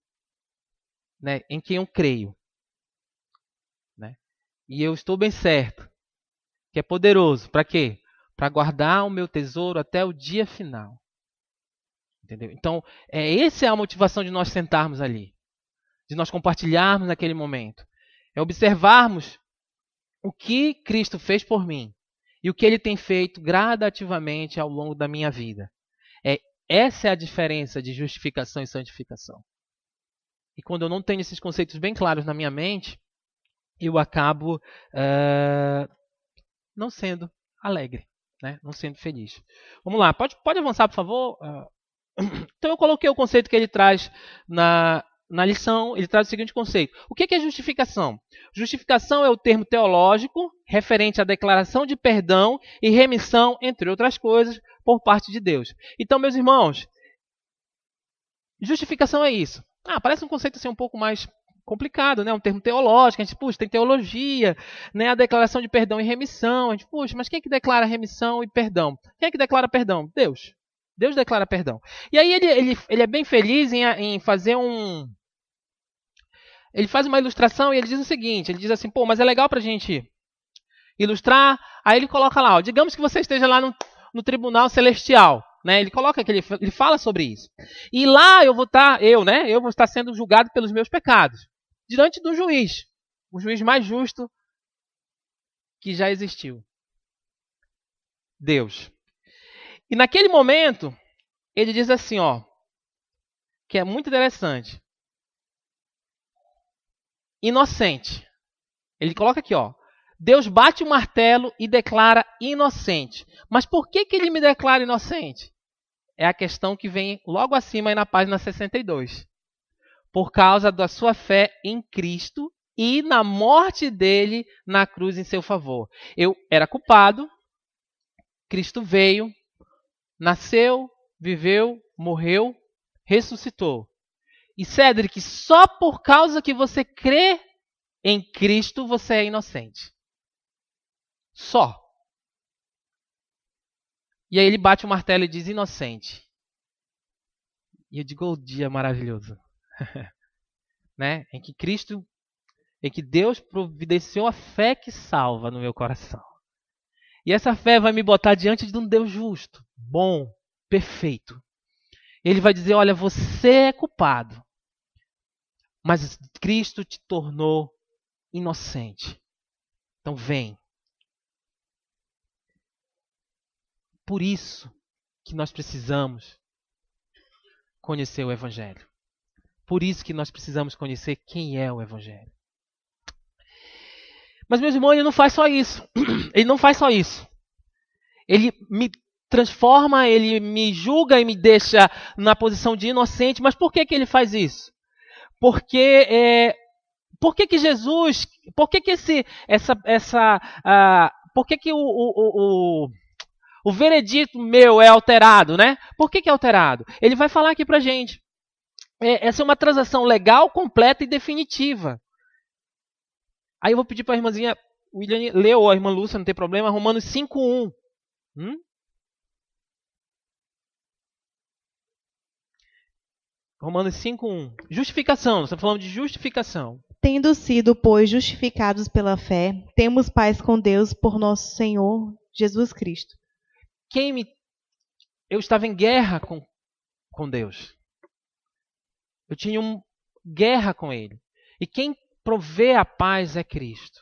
né, em quem eu creio. Né? E eu estou bem certo que é poderoso. Para quê? Para guardar o meu tesouro até o dia final. Entendeu? Então, essa é a motivação de nós sentarmos ali. De nós compartilharmos naquele momento. É observarmos o que Cristo fez por mim e o que Ele tem feito gradativamente ao longo da minha vida. Essa é a diferença de justificação e santificação. E quando eu não tenho esses conceitos bem claros na minha mente, eu acabo não sendo alegre, né? Não sendo feliz. Vamos lá, pode avançar, por favor? Então eu coloquei o conceito que ele traz na lição. Ele traz o seguinte conceito. O que é justificação? Justificação é o termo teológico referente à declaração de perdão e remissão, entre outras coisas, por parte de Deus. Então, meus irmãos, justificação é isso. Parece um conceito assim um pouco mais complicado, né? Um termo teológico. A gente, puxa, tem teologia, né? A declaração de perdão e remissão. A gente, puxa, mas quem é que declara remissão e perdão? Quem é que declara perdão? Deus. Deus declara perdão. E aí ele é bem feliz em fazer Ele faz uma ilustração e ele diz o seguinte, ele diz assim, mas é legal para a gente ilustrar. Aí ele coloca lá, digamos que você esteja lá no tribunal celestial. Né? Ele coloca ele fala sobre isso. E lá eu vou estar sendo julgado pelos meus pecados. Diante do juiz. O juiz mais justo que já existiu. Deus. E naquele momento, ele diz assim, que é muito interessante. Inocente. Ele coloca aqui, Deus bate o martelo e declara inocente. Mas por que ele me declara inocente? É a questão que vem logo acima aí na página 62. Por causa da sua fé em Cristo e na morte dele na cruz em seu favor. Eu era culpado, Cristo veio, nasceu, viveu, morreu, ressuscitou. E Cédric, só por causa que você crê em Cristo, você é inocente. Só. E aí ele bate o martelo e diz inocente. E eu digo, dia maravilhoso. Né? Em que Deus providenciou a fé que salva no meu coração. E essa fé vai me botar diante de um Deus justo, bom, perfeito. Ele vai dizer, olha, você é culpado, mas Cristo te tornou inocente. Então vem. por isso que nós precisamos conhecer o Evangelho. Por isso que nós precisamos conhecer quem é o Evangelho. Mas, meus irmãos, ele não faz só isso. Ele não faz só isso. Ele me transforma, ele me julga e me deixa na posição de inocente. Mas por que ele faz isso? Porque por que Jesus, por que o veredito meu é alterado, né? Por que é alterado? Ele vai falar aqui pra gente. Essa é uma transação legal, completa e definitiva. Aí eu vou pedir para a irmãzinha William ler, ou a irmã Lúcia, não tem problema, Romanos 5:1. Romanos 5:1. Justificação, nós estamos falando de justificação. Tendo sido, pois, justificados pela fé, temos paz com Deus por nosso Senhor Jesus Cristo. Eu estava em guerra com Deus. Eu tinha guerra com Ele. E quem provê a paz é Cristo.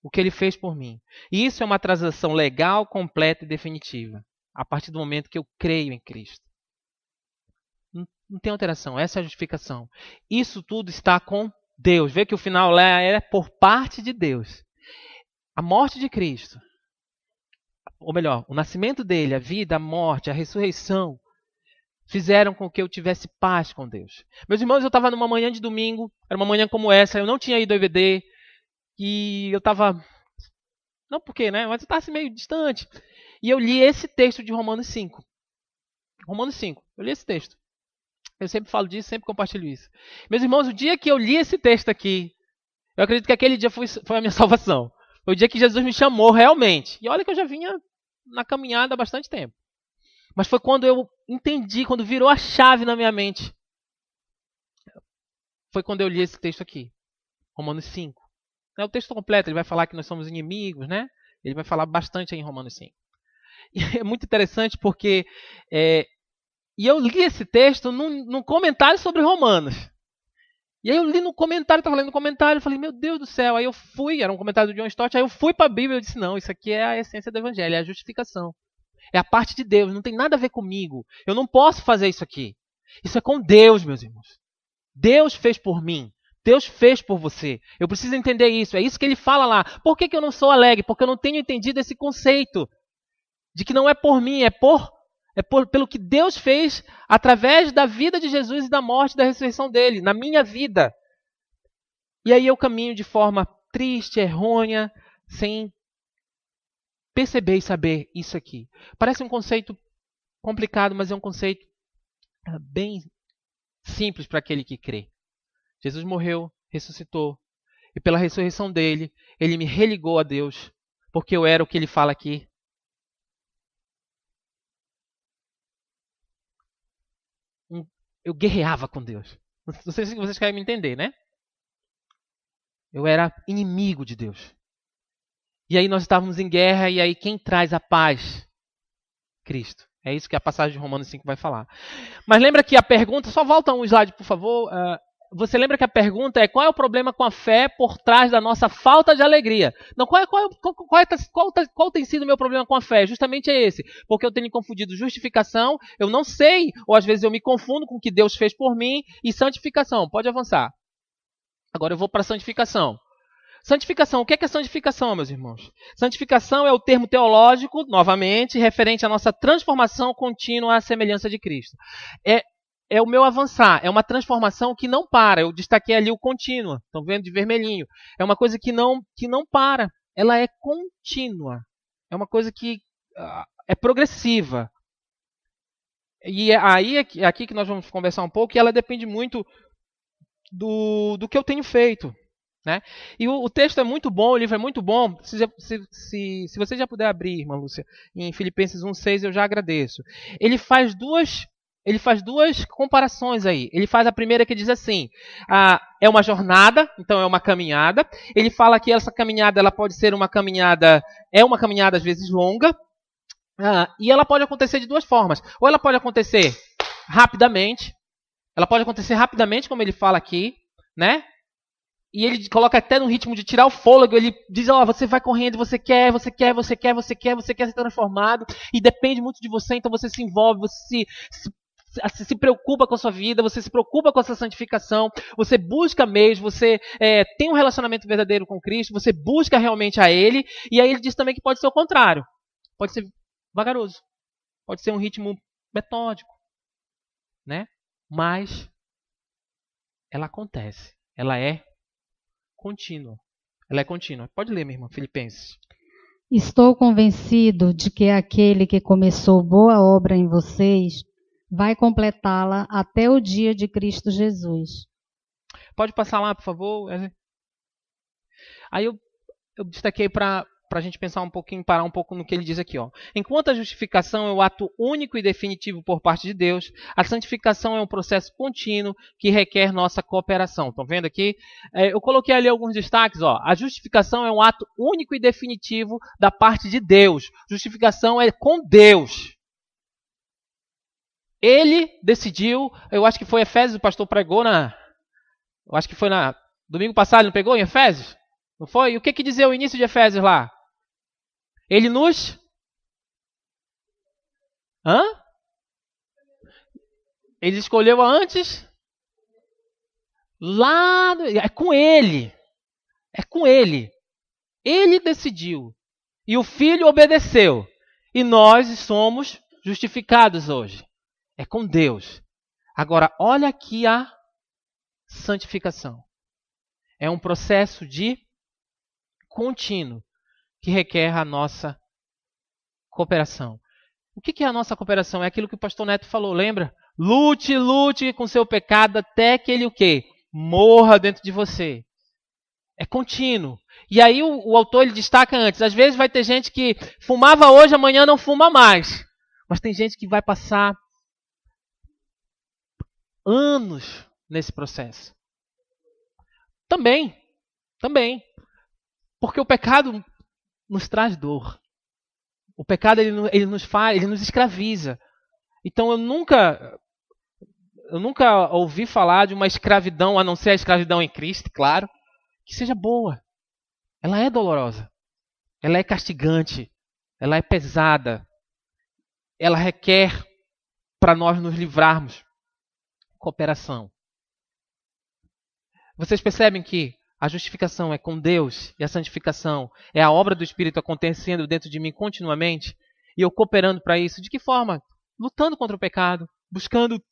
O que Ele fez por mim. E isso é uma transação legal, completa e definitiva. A partir do momento que eu creio em Cristo. Não tem alteração. Essa é a justificação. Isso tudo está com Deus. Vê que o final lá é por parte de Deus. A morte de Cristo. Ou melhor, o nascimento dele, a vida, a morte, a ressurreição, fizeram com que eu tivesse paz com Deus. Meus irmãos, eu estava numa manhã de domingo, era uma manhã como essa, eu não tinha ido ao EVD, e eu estava... Não porque, né? Mas eu estava assim meio distante. E eu li esse texto de Romanos 5. Romanos 5, eu li esse texto. Eu sempre falo disso, sempre compartilho isso. Meus irmãos, o dia que eu li esse texto aqui, eu acredito que aquele dia foi a minha salvação. Foi o dia que Jesus me chamou realmente. E olha que eu já vinha na caminhada há bastante tempo. Mas foi quando eu entendi, quando virou a chave na minha mente. Foi quando eu li esse texto aqui. Romanos 5. Não é o texto completo, ele vai falar que nós somos inimigos, né? Ele vai falar bastante aí em Romanos 5. E é muito interessante porque... E eu li esse texto num comentário sobre Romanos. E aí eu li no comentário, estava lendo no comentário, falei, meu Deus do céu. Aí eu fui, era um comentário do John Stott, aí eu fui para a Bíblia e disse, não, isso aqui é a essência do Evangelho, é a justificação. É a parte de Deus, não tem nada a ver comigo. Eu não posso fazer isso aqui. Isso é com Deus, meus irmãos. Deus fez por mim. Deus fez por você. Eu preciso entender isso. É isso que ele fala lá. Por que eu não sou alegre? Porque eu não tenho entendido esse conceito de que não é por mim, pelo que Deus fez através da vida de Jesus e da morte e da ressurreição dele, na minha vida. E aí eu caminho de forma triste, errônea, sem perceber e saber isso aqui. Parece um conceito complicado, mas é um conceito bem simples para aquele que crê. Jesus morreu, ressuscitou, e pela ressurreição dele, ele me religou a Deus, porque eu era o que ele fala aqui. Eu guerreava com Deus. Não sei se vocês querem me entender, né? Eu era inimigo de Deus. E aí nós estávamos em guerra, e aí quem traz a paz? Cristo. É isso que a passagem de Romanos 5 vai falar. Mas lembra que a pergunta... Só volta um slide, por favor. Você lembra que a pergunta é qual é o problema com a fé por trás da nossa falta de alegria? Não, qual tem sido o meu problema com a fé? Justamente é esse. Porque eu tenho confundido justificação, eu não sei, ou às vezes eu me confundo com o que Deus fez por mim, e santificação. Pode avançar. Agora eu vou para a santificação. Santificação, o que é santificação, meus irmãos? Santificação é o termo teológico, novamente, referente à nossa transformação contínua à semelhança de Cristo. É o meu avançar, é uma transformação que não para. Eu destaquei ali o contínua, estão vendo de vermelhinho. É uma coisa que não para, ela é contínua. É uma coisa que é progressiva. E aí aqui que nós vamos conversar um pouco, e ela depende muito do que eu tenho feito. Né? E o texto é muito bom, o livro é muito bom. Se você já puder abrir, irmã Lúcia, em Filipenses 1,6, eu já agradeço. Ele faz duas comparações aí. Ele faz a primeira que diz assim, é uma jornada, então é uma caminhada. Ele fala que essa caminhada ela pode ser uma caminhada às vezes longa, e ela pode acontecer de duas formas. Ou ela pode acontecer rapidamente, como ele fala aqui, né? E ele coloca até no ritmo de tirar o fôlego. Ele diz, você vai correndo, você quer ser transformado. E depende muito de você, então você se envolve, você se preocupa com a sua vida, você se preocupa com a sua santificação, você busca mesmo, você tem um relacionamento verdadeiro com Cristo, você busca realmente a Ele. E aí ele diz também que pode ser o contrário. Pode ser vagaroso. Pode ser um ritmo metódico. Né? Mas ela acontece. Ela é contínua. Ela é contínua. Pode ler, minha irmã, Filipenses. Estou convencido de que aquele que começou boa obra em vocês vai completá-la até o dia de Cristo Jesus. Pode passar lá, por favor. Aí eu destaquei para a gente pensar um pouquinho, parar um pouco no que ele diz aqui. Enquanto a justificação é o ato único e definitivo por parte de Deus, a santificação é um processo contínuo que requer nossa cooperação. Estão vendo aqui? Eu coloquei ali alguns destaques. A justificação é um ato único e definitivo da parte de Deus. Justificação é com Deus. Ele decidiu, eu acho que foi Efésios, o pastor pregou eu acho que foi domingo passado, ele não pegou em Efésios? Não foi? E o que dizia o início de Efésios lá? Ele nos... Ele escolheu antes? É com ele. É com ele. Ele decidiu. E o Filho obedeceu. E nós somos justificados hoje. É com Deus. Agora, olha aqui a santificação. É um processo de contínuo que requer a nossa cooperação. O que é a nossa cooperação? É aquilo que o pastor Neto falou, lembra? Lute com seu pecado até que ele o quê? Morra dentro de você. É contínuo. E aí o autor ele destaca antes. Às vezes vai ter gente que fumava hoje, amanhã não fuma mais. Mas tem gente que vai passar anos nesse processo. Também. Porque o pecado nos traz dor. O pecado ele nos escraviza. Então eu nunca ouvi falar de uma escravidão, a não ser a escravidão em Cristo, claro, que seja boa. Ela é dolorosa. Ela é castigante. Ela é pesada. Ela requer, para nós nos livrarmos, cooperação. Vocês percebem que a justificação é com Deus e a santificação é a obra do Espírito acontecendo dentro de mim continuamente e eu cooperando para isso? De que forma? Lutando contra o pecado, buscando...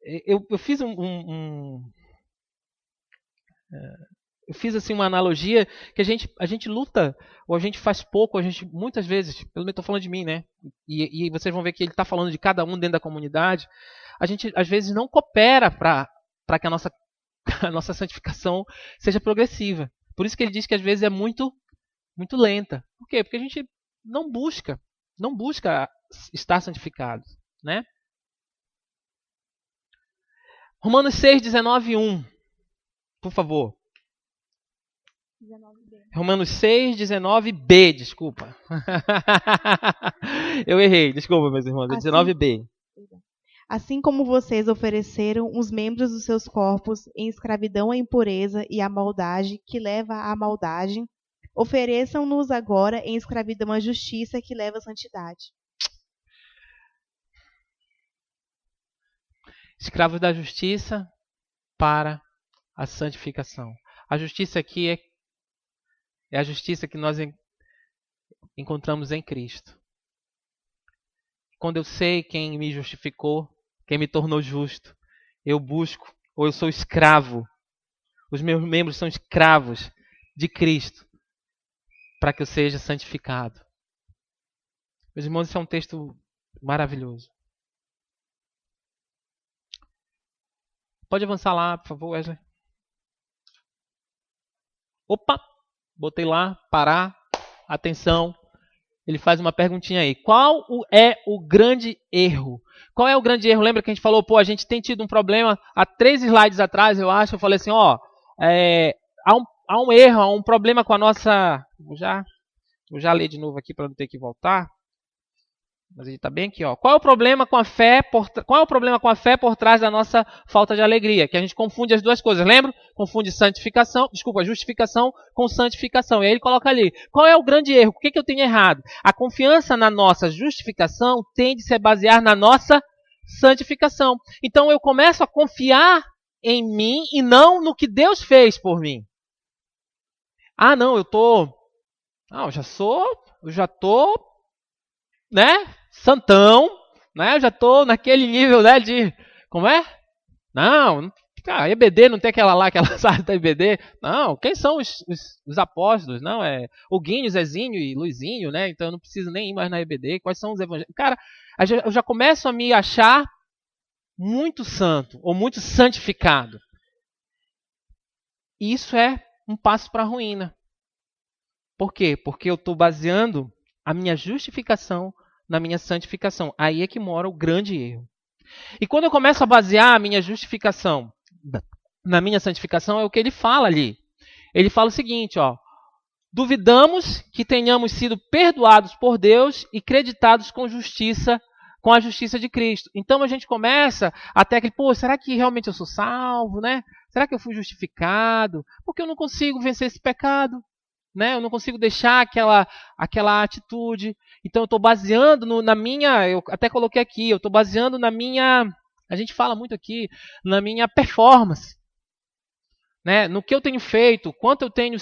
Eu fiz eu fiz assim uma analogia que a gente luta, ou a gente faz pouco, a gente muitas vezes, pelo menos estou falando de mim, né? E vocês vão ver que ele está falando de cada um dentro da comunidade. A gente às vezes não coopera para que a nossa santificação seja progressiva. Por isso que ele diz que às vezes é muito lenta. Por quê? Porque a gente não busca estar santificado, né? Romanos 6, 19 e 1. Por favor. 19b. Romanos 6, 19b, desculpa. Eu errei, desculpa, meus irmãos, é 19b. Assim como vocês ofereceram os membros dos seus corpos em escravidão à impureza e à maldade, que leva à maldade, ofereçam-nos agora em escravidão à justiça, que leva à santidade. Escravos da justiça para a santificação. A justiça aqui é a justiça que nós encontramos em Cristo. Quando eu sei quem me justificou, quem me tornou justo, eu busco, ou eu sou escravo, os meus membros são escravos de Cristo, para que eu seja santificado. Meus irmãos, esse é um texto maravilhoso. Pode avançar lá, por favor, Wesley. Opa! Botei lá, parar, atenção. Ele faz uma perguntinha aí. Qual é o grande erro? Qual é o grande erro? Lembra que a gente falou, a gente tem tido um problema há 3 slides atrás, eu acho. Eu falei assim, há um erro, há um problema com a nossa... Vou já ler de novo aqui para não ter que voltar. Mas ele está bem aqui, ó. Qual é o problema com a fé por trás da nossa falta de alegria? Que a gente confunde as duas coisas, lembra? Confunde justificação com santificação. E aí ele coloca ali, qual é o grande erro? O que eu tenho errado? A confiança na nossa justificação tende a se basear na nossa santificação. Então eu começo a confiar em mim e não no que Deus fez por mim. Ah, não, eu já tô, né? Santão, né? Eu já tô naquele nível, né, de... Como é? Não, cara, EBD não tem aquela sala da EBD. Não, quem são os apóstolos? Não, é o Guinho, Zezinho e Luizinho, né? Então eu não preciso nem ir mais na EBD. Quais são os evangelhos? Cara, eu já começo a me achar muito santo ou muito santificado. E isso é um passo para a ruína. Por quê? Porque eu estou baseando a minha justificação na minha santificação. Aí é que mora o grande erro. E quando eu começo a basear a minha justificação na minha santificação, é o que ele fala ali. Ele fala o seguinte, ó. Duvidamos que tenhamos sido perdoados por Deus e creditados com a justiça de Cristo. Então a gente começa até que, será que realmente eu sou salvo, né? Será que eu fui justificado? Porque eu não consigo vencer esse pecado. Né? Eu não consigo deixar aquela atitude. Então eu estou baseando na minha... Eu até coloquei aqui. Eu estou baseando na minha... A gente fala muito aqui. Na minha performance. Né? No que eu tenho feito. Quanto eu tenho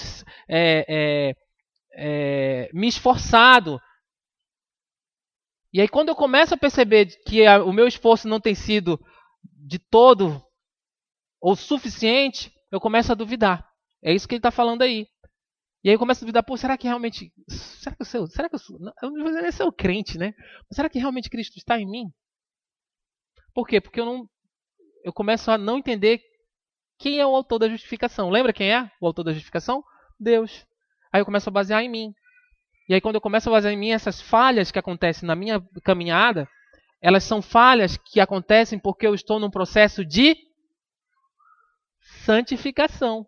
me esforçado. E aí quando eu começo a perceber que o meu esforço não tem sido de todo ou suficiente, eu começo a duvidar. É isso que ele está falando aí. E aí eu começo a duvidar, será que realmente... Será que eu sou... Eu não vou dizer ser o crente, né? Mas será que realmente Cristo está em mim? Por quê? Porque eu começo a não entender quem é o autor da justificação. Lembra quem é o autor da justificação? Deus. Aí eu começo a basear em mim. E aí quando eu começo a basear em mim, essas falhas que acontecem na minha caminhada, elas são falhas que acontecem porque eu estou num processo de santificação.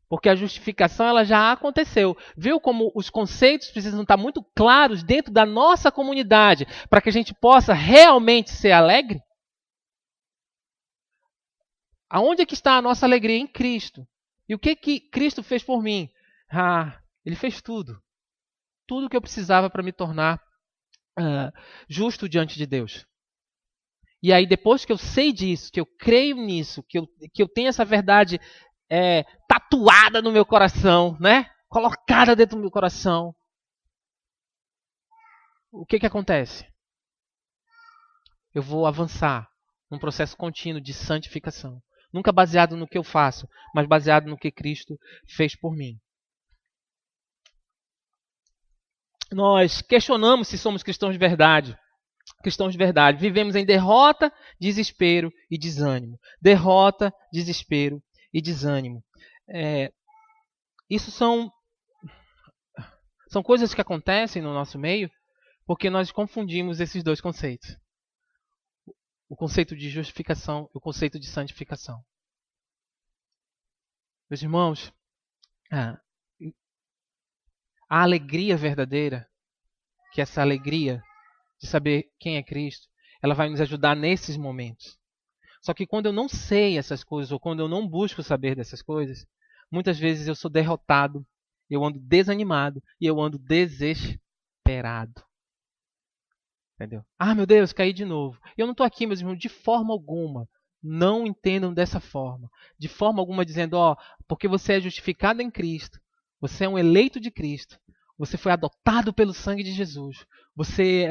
Porque a justificação ela já aconteceu. Viu como os conceitos precisam estar muito claros dentro da nossa comunidade para que a gente possa realmente ser alegre? Aonde é que está a nossa alegria? Em Cristo. E o que Cristo fez por mim? Ele fez tudo. Tudo o que eu precisava para me tornar justo diante de Deus. E aí depois que eu sei disso, que eu creio nisso, que eu tenho essa verdade tatuada no meu coração, né? Colocada dentro do meu coração. O que acontece? Eu vou avançar num processo contínuo de santificação. Nunca baseado no que eu faço, mas baseado no que Cristo fez por mim. Nós questionamos se somos cristãos de verdade. Cristãos de verdade. Vivemos em derrota, desespero e desânimo. Derrota, desespero e desânimo. Isso são coisas que acontecem no nosso meio porque nós confundimos esses dois conceitos. O conceito de justificação e o conceito de santificação. Meus irmãos, a alegria verdadeira, que é essa alegria de saber quem é Cristo, ela vai nos ajudar nesses momentos. Só que quando eu não sei essas coisas, ou quando eu não busco saber dessas coisas, muitas vezes eu sou derrotado, eu ando desanimado e eu ando desesperado. Entendeu? Meu Deus, caí de novo. Eu não estou aqui, meus irmãos, de forma alguma. Não entendam dessa forma. De forma alguma dizendo, porque você é justificado em Cristo, você é um eleito de Cristo, você foi adotado pelo sangue de Jesus, você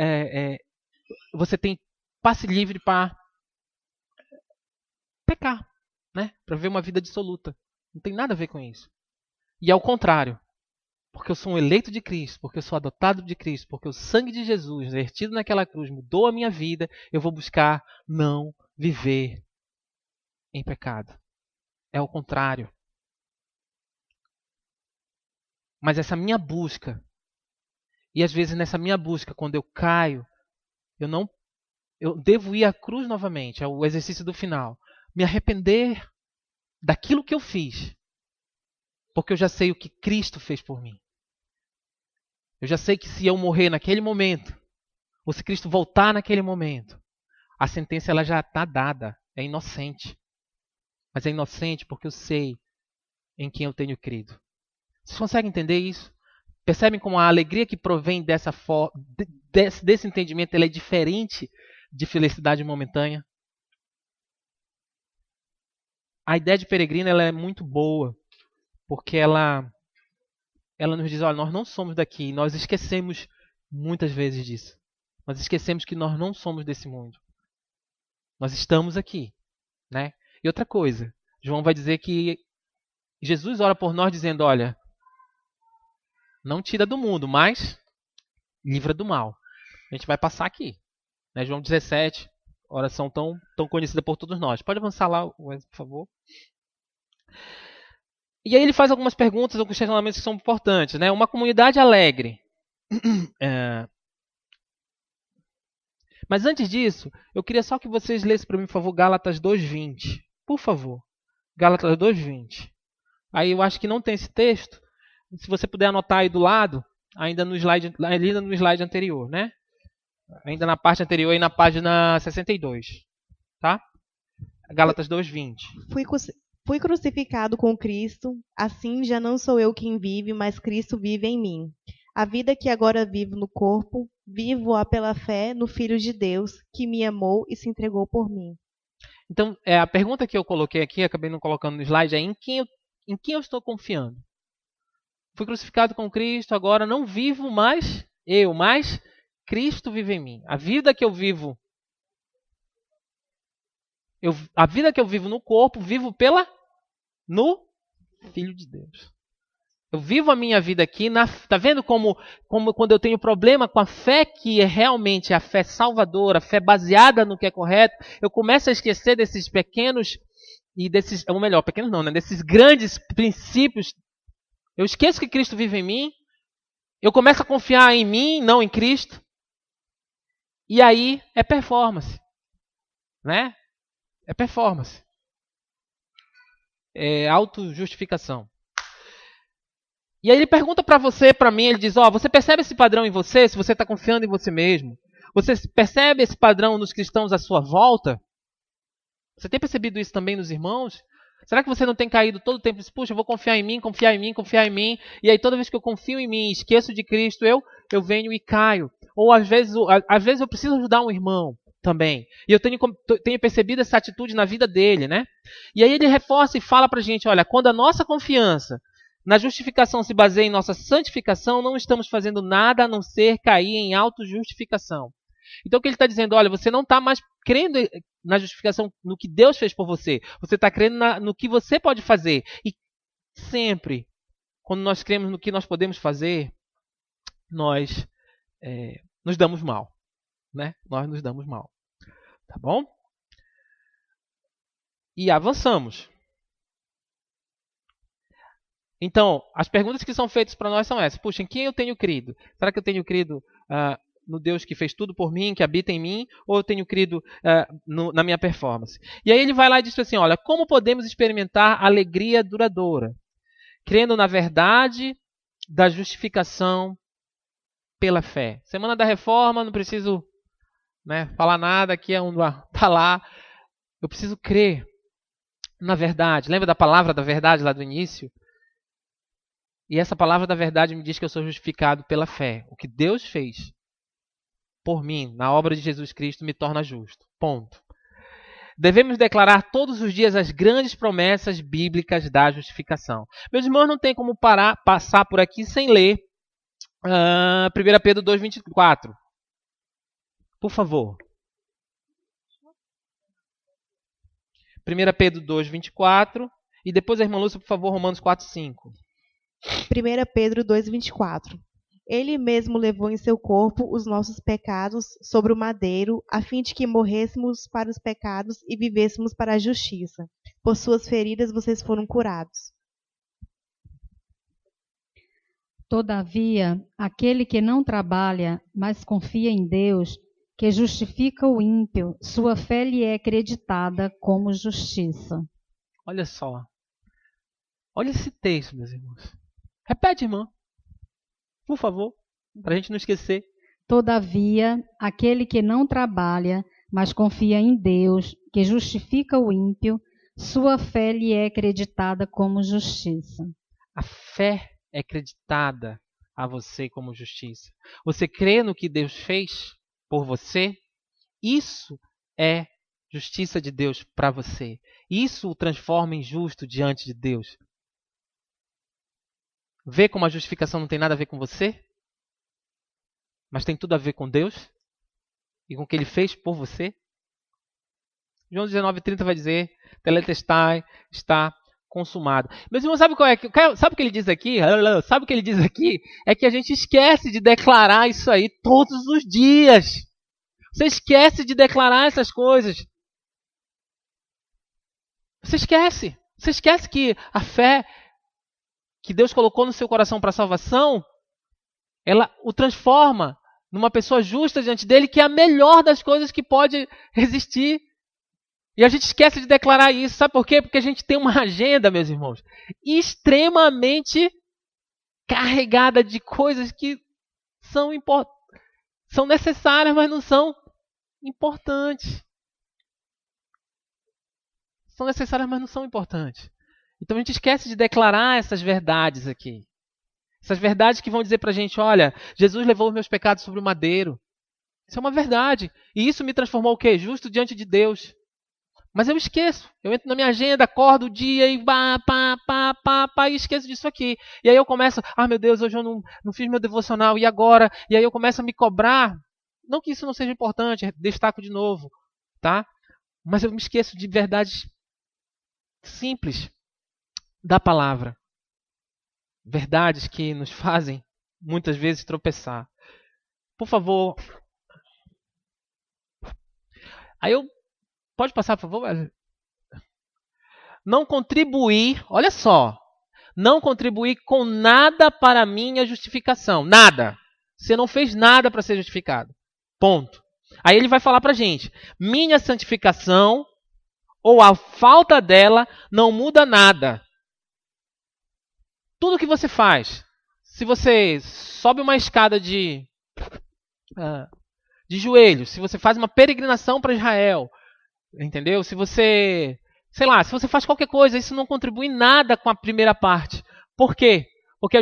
tem passe livre para pecar, né? Para viver uma vida dissoluta. Não tem nada a ver com isso. E ao contrário, porque eu sou um eleito de Cristo, porque eu sou adotado de Cristo, porque o sangue de Jesus, vertido naquela cruz, mudou a minha vida, eu vou buscar não viver em pecado. É o contrário. Mas essa minha busca, e às vezes nessa minha busca, quando eu caio, eu devo ir à cruz novamente, ao exercício do final. Me arrepender daquilo que eu fiz, porque eu já sei o que Cristo fez por mim. Eu já sei que se eu morrer naquele momento, ou se Cristo voltar naquele momento, a sentença ela já está dada. É inocente. Mas é inocente porque eu sei em quem eu tenho crido. Vocês conseguem entender isso? Percebem como a alegria que provém desse entendimento ela é diferente de felicidade momentânea? A ideia de peregrino ela é muito boa, porque ela nos diz, olha, nós não somos daqui, nós esquecemos muitas vezes disso. Nós esquecemos que nós não somos desse mundo. Nós estamos aqui, né? E outra coisa, João vai dizer que Jesus ora por nós dizendo, olha, não tira do mundo, mas livra do mal. A gente vai passar aqui. Né? João 17, oração tão conhecida por todos nós. Pode avançar lá, por favor. E aí ele faz algumas perguntas, alguns questionamentos que são importantes. Né? Uma comunidade alegre. Mas antes disso, eu queria só que vocês lessem para mim, por favor, Gálatas 2:20. Por favor. Gálatas 2:20. Aí eu acho que não tem esse texto. Se você puder anotar aí do lado, ainda no slide anterior, né? Ainda na parte anterior e na página 62. Tá? Gálatas 2:20. Fui crucificado com Cristo, assim já não sou eu quem vive, mas Cristo vive em mim. A vida que agora vivo no corpo, vivo-a pela fé no Filho de Deus, que me amou e se entregou por mim. Então, a pergunta que eu coloquei aqui, acabei não colocando no slide, é em quem eu estou confiando? Fui crucificado com Cristo, agora não vivo mais eu, mas Cristo vive em mim. A vida que eu vivo, a vida que eu vivo no corpo, vivo no Filho de Deus. Eu vivo a minha vida aqui, tá vendo como quando eu tenho problema com a fé que é realmente a fé salvadora, a fé baseada no que é correto, eu começo a esquecer desses pequenos e desses, ou melhor, pequenos não, né? Desses grandes princípios. Eu esqueço que Cristo vive em mim, eu começo a confiar em mim, não em Cristo, e aí é performance, né? É performance. É autojustificação. E aí ele pergunta para você, para mim, ele diz, você percebe esse padrão em você, se você está confiando em você mesmo? Você percebe esse padrão nos cristãos à sua volta? Você tem percebido isso também nos irmãos? Será que você não tem caído todo o tempo e diz, puxa, eu vou confiar em mim, confiar em mim, confiar em mim, e aí toda vez que eu confio em mim, esqueço de Cristo, eu venho e caio. Ou às vezes eu preciso ajudar um irmão também. E eu tenho percebido essa atitude na vida dele, né? E aí ele reforça e fala pra gente, olha, quando a nossa confiança na justificação se baseia em nossa santificação, não estamos fazendo nada a não ser cair em autojustificação. Então o que ele está dizendo, olha, você não está mais crendo na justificação, no que Deus fez por você. Você está crendo no que você pode fazer. E sempre, quando nós cremos no que nós podemos fazer, nós nos damos mal. Né? Nós nos damos mal. Tá bom? E avançamos. Então, as perguntas que são feitas para nós são essas. Puxa, em quem eu tenho crido? Será que eu tenho crido no Deus que fez tudo por mim, que habita em mim? Ou eu tenho crido na minha performance? E aí ele vai lá e diz assim, olha, como podemos experimentar alegria duradoura? Crendo na verdade da justificação pela fé. Semana da Reforma, não preciso falar nada, aqui é onde está lá. Eu preciso crer na verdade. Lembra da palavra da verdade lá do início? E essa palavra da verdade me diz que eu sou justificado pela fé. O que Deus fez por mim, na obra de Jesus Cristo, me torna justo. Ponto. Devemos declarar todos os dias as grandes promessas bíblicas da justificação. Meus irmãos, não tem como passar por aqui sem ler 1 Pedro 2:24. Por favor. 1 Pedro 2:24. E depois a irmã Lúcia, por favor, Romanos 4:5. 1 Pedro 2:24. Ele mesmo levou em seu corpo os nossos pecados sobre o madeiro, a fim de que morrêssemos para os pecados e vivêssemos para a justiça. Por suas feridas vocês foram curados. Todavia, aquele que não trabalha, mas confia em Deus, que justifica o ímpio, sua fé lhe é acreditada como justiça. Olha só. Olha esse texto, meus irmãos. Repete, irmã. Por favor, para a gente não esquecer. Todavia, aquele que não trabalha, mas confia em Deus, que justifica o ímpio, sua fé lhe é acreditada como justiça. A fé é acreditada a você como justiça. Você crê no que Deus fez por você? Isso é justiça de Deus para você. Isso o transforma em justo diante de Deus. Vê como a justificação não tem nada a ver com você, mas tem tudo a ver com Deus e com o que Ele fez por você? João 19:30 vai dizer, teletestai, está consumado. Meus irmãos, sabe sabe o que ele diz aqui? Sabe o que ele diz aqui? É que a gente esquece de declarar isso aí todos os dias. Você esquece de declarar essas coisas. Você esquece. Você esquece que a fé que Deus colocou no seu coração para a salvação, ela o transforma numa pessoa justa diante dele, que é a melhor das coisas que pode existir. E a gente esquece de declarar isso. Sabe por quê? Porque a gente tem uma agenda, meus irmãos, extremamente carregada de coisas que são necessárias, mas não são importantes. São necessárias, mas não são importantes. Então a gente esquece de declarar essas verdades aqui. Essas verdades que vão dizer pra gente, olha, Jesus levou os meus pecados sobre o madeiro. Isso é uma verdade. E isso me transformou o quê? Justo diante de Deus. Mas eu esqueço. Eu entro na minha agenda, acordo o dia e e esqueço disso aqui. E aí eu começo, meu Deus, hoje eu não fiz meu devocional, e agora? E aí eu começo a me cobrar. Não que isso não seja importante, destaco de novo, tá? Mas eu me esqueço de verdades simples da palavra. Verdades que nos fazem, muitas vezes, tropeçar. Por favor. Pode passar, por favor? Não contribuir, olha só. Não contribuir com nada para a minha justificação. Nada. Você não fez nada para ser justificado. Ponto. Aí ele vai falar para a gente. Minha santificação, ou a falta dela, não muda nada. Tudo que você faz. Se você sobe uma escada de joelhos, se você faz uma peregrinação para Israel, entendeu? Se você faz qualquer coisa, isso não contribui nada com a primeira parte. Por quê? Porque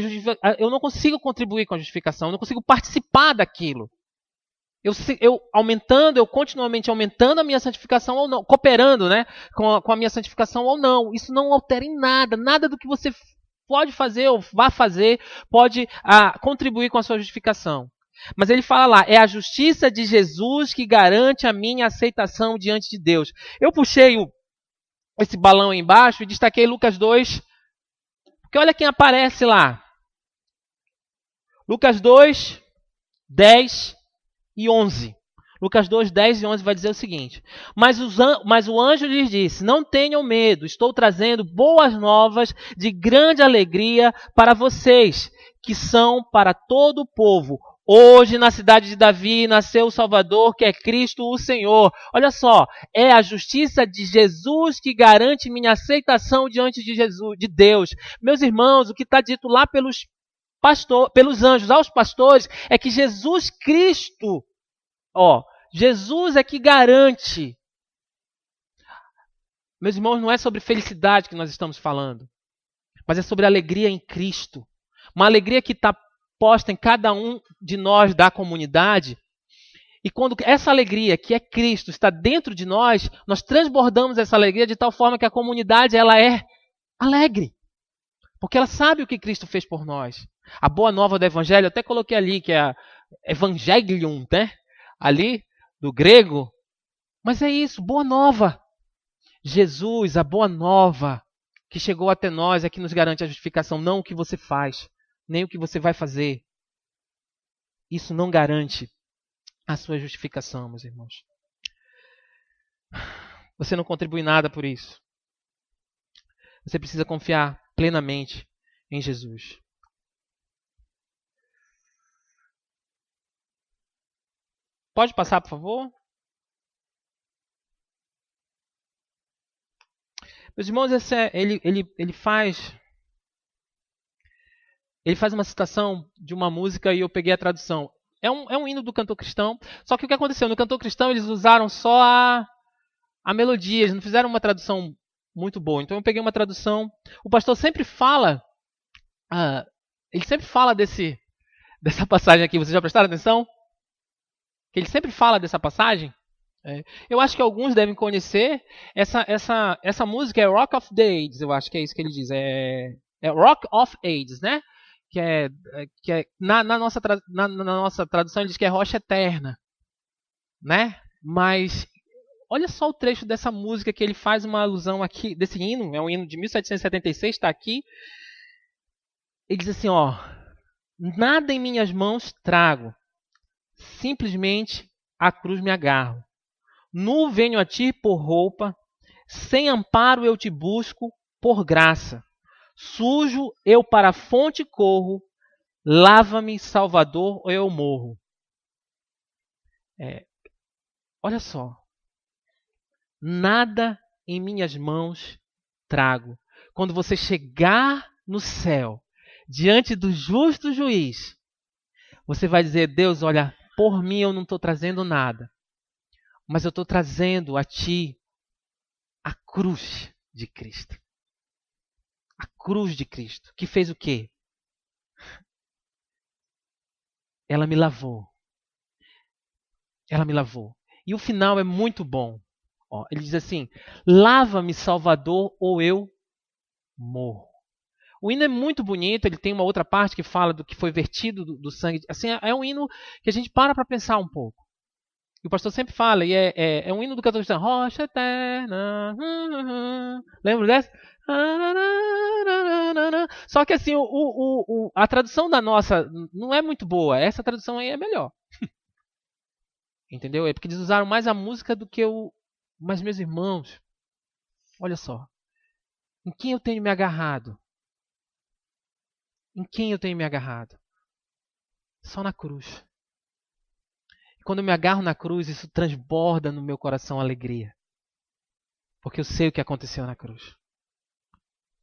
eu não consigo contribuir com a justificação, eu não consigo participar daquilo. Eu continuamente aumentando a minha santificação ou não, cooperando, né, com a minha santificação ou não. Isso não altera em nada. Nada do que você pode fazer ou vá fazer pode contribuir com a sua justificação. Mas ele fala lá, é a justiça de Jesus que garante a minha aceitação diante de Deus. Eu puxei esse balão aí embaixo e destaquei Lucas 2, porque olha quem aparece lá. Lucas 2, 10 e 11. Lucas 2, 10 e 11 vai dizer o seguinte. Mas o anjo lhes disse, não tenham medo, estou trazendo boas novas de grande alegria para vocês, que são para todo o povo. Hoje, na cidade de Davi, nasceu o Salvador, que é Cristo o Senhor. Olha só, é a justiça de Jesus que garante minha aceitação diante de Deus. Meus irmãos, o que está dito lá pelos anjos aos pastores é que Jesus Cristo, Jesus é que garante. Meus irmãos, não é sobre felicidade que nós estamos falando, mas é sobre alegria em Cristo. Uma alegria que está posta em cada um de nós da comunidade. E quando essa alegria, que é Cristo, está dentro de nós, nós transbordamos essa alegria de tal forma que a comunidade ela é alegre. Porque ela sabe o que Cristo fez por nós. A boa nova do Evangelho, eu até coloquei ali, que é Evangelium, né? Ali, do grego. Mas é isso, boa nova. Jesus, a boa nova, que chegou até nós, é que nos garante a justificação, não o que você faz, nem o que você vai fazer. Isso não garante a sua justificação, meus irmãos. Você não contribui nada por isso. Você precisa confiar plenamente em Jesus. Pode passar, por favor? Meus irmãos, ele faz uma citação de uma música e eu peguei a tradução. É um hino do cantor cristão. Só que o que aconteceu? No cantor cristão eles usaram só a melodia, eles não fizeram uma tradução muito boa. Então eu peguei uma tradução. O pastor sempre fala, ele sempre fala dessa passagem aqui. Vocês já prestaram atenção? Que ele sempre fala dessa passagem. Eu acho que alguns devem conhecer. Essa música é Rock of the Ages, eu acho que é isso que ele diz. É Rock of Ages, né? Que na nossa tradução ele diz que é rocha eterna, né? Mas olha só o trecho dessa música que ele faz uma alusão aqui, desse hino, é um hino de 1776, está aqui. Ele diz assim, ó: nada em minhas mãos trago, simplesmente à cruz me agarro. Nu venho a ti por roupa, sem amparo eu te busco por graça. Sujo eu para a fonte corro, lava-me, Salvador, ou eu morro. Olha só. Nada em minhas mãos trago. Quando você chegar no céu, diante do justo juiz, você vai dizer: Deus, olha, por mim eu não estou trazendo nada, mas eu estou trazendo a ti a cruz de Cristo. A cruz de Cristo, que fez o quê? Ela me lavou. Ela me lavou. E o final é muito bom. Ó, ele diz assim: lava-me, Salvador, ou eu morro. O hino é muito bonito, ele tem uma outra parte que fala do que foi vertido do sangue. Assim, é um hino que a gente para pensar um pouco. E o pastor sempre fala, e é um hino do cantor cristão, rocha eterna. Lembra dessa? Só que assim, a tradução da nossa não é muito boa. Essa tradução aí é melhor. Entendeu? É porque eles usaram mais a música do que Mas meus irmãos, olha só. Em quem eu tenho me agarrado? Em quem eu tenho me agarrado? Só na cruz. E quando eu me agarro na cruz, isso transborda no meu coração alegria. Porque eu sei o que aconteceu na cruz.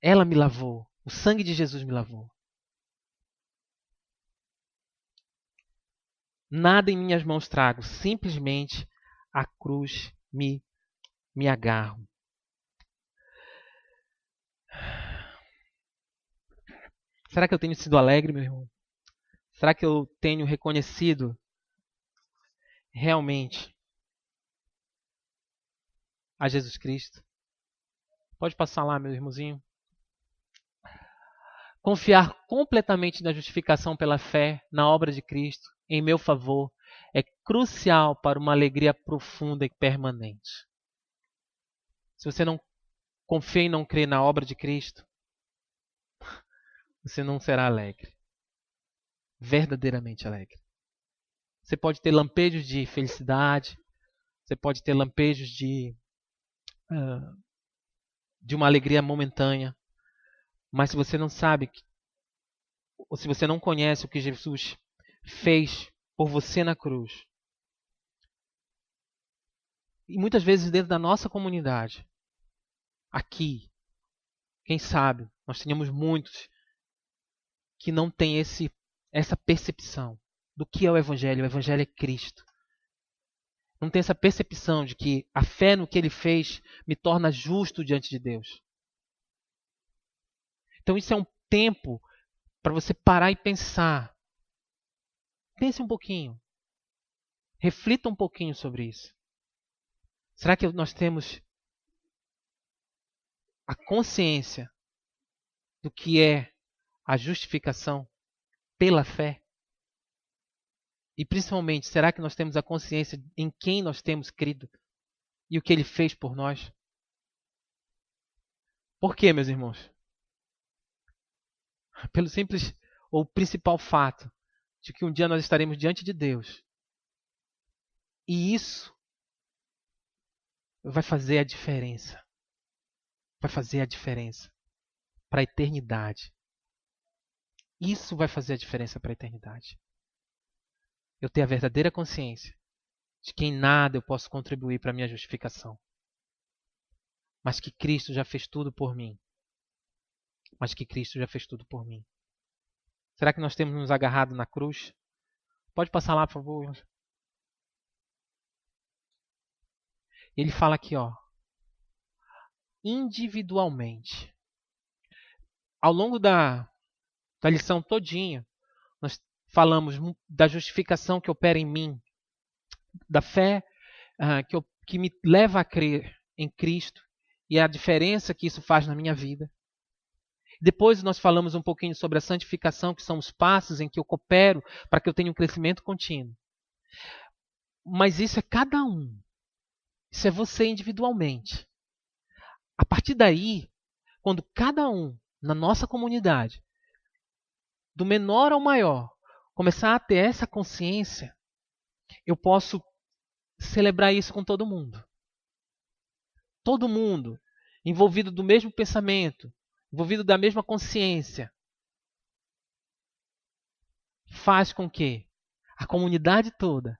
Ela me lavou. O sangue de Jesus me lavou. Nada em minhas mãos trago. Simplesmente a cruz me agarro. Será que eu tenho sido alegre, meu irmão? Será que eu tenho reconhecido realmente a Jesus Cristo? Pode passar lá, meu irmãozinho. Confiar completamente na justificação pela fé, na obra de Cristo, em meu favor, é crucial para uma alegria profunda e permanente. Se você não confia e não crê na obra de Cristo, você não será alegre. Verdadeiramente alegre. Você pode ter lampejos de felicidade, você pode ter lampejos de uma alegria momentânea, mas se você não sabe, ou se você não conhece o que Jesus fez por você na cruz, e muitas vezes dentro da nossa comunidade, aqui, quem sabe, nós tenhamos muitos que não têm essa percepção do que é o Evangelho. O Evangelho é Cristo. Não tem essa percepção de que a fé no que Ele fez me torna justo diante de Deus. Então isso é um tempo para você parar e pensar. Pense um pouquinho. Reflita um pouquinho sobre isso. Será que nós temos a consciência do que é a justificação pela fé? E principalmente, será que nós temos a consciência em quem nós temos crido e o que Ele fez por nós? Por quê, meus irmãos? Pelo simples ou principal fato de que um dia nós estaremos diante de Deus. E isso vai fazer a diferença. Vai fazer a diferença para a eternidade. Isso vai fazer a diferença para a eternidade. Eu ter a verdadeira consciência de que em nada eu posso contribuir para a minha justificação. Mas que Cristo já fez tudo por mim. Mas que Cristo já fez tudo por mim. Será que nós temos nos agarrado na cruz? Pode passar lá, por favor. Ele fala aqui, ó, individualmente. Ao longo da lição todinha, nós falamos da justificação que opera em mim, da fé que me leva a crer em Cristo e a diferença que isso faz na minha vida. Depois nós falamos um pouquinho sobre a santificação, que são os passos em que eu coopero para que eu tenha um crescimento contínuo. Mas isso é cada um. Isso é você individualmente. A partir daí, quando cada um na nossa comunidade, do menor ao maior, começar a ter essa consciência, eu posso celebrar isso com todo mundo. Todo mundo envolvido do mesmo pensamento, envolvido da mesma consciência, faz com que a comunidade toda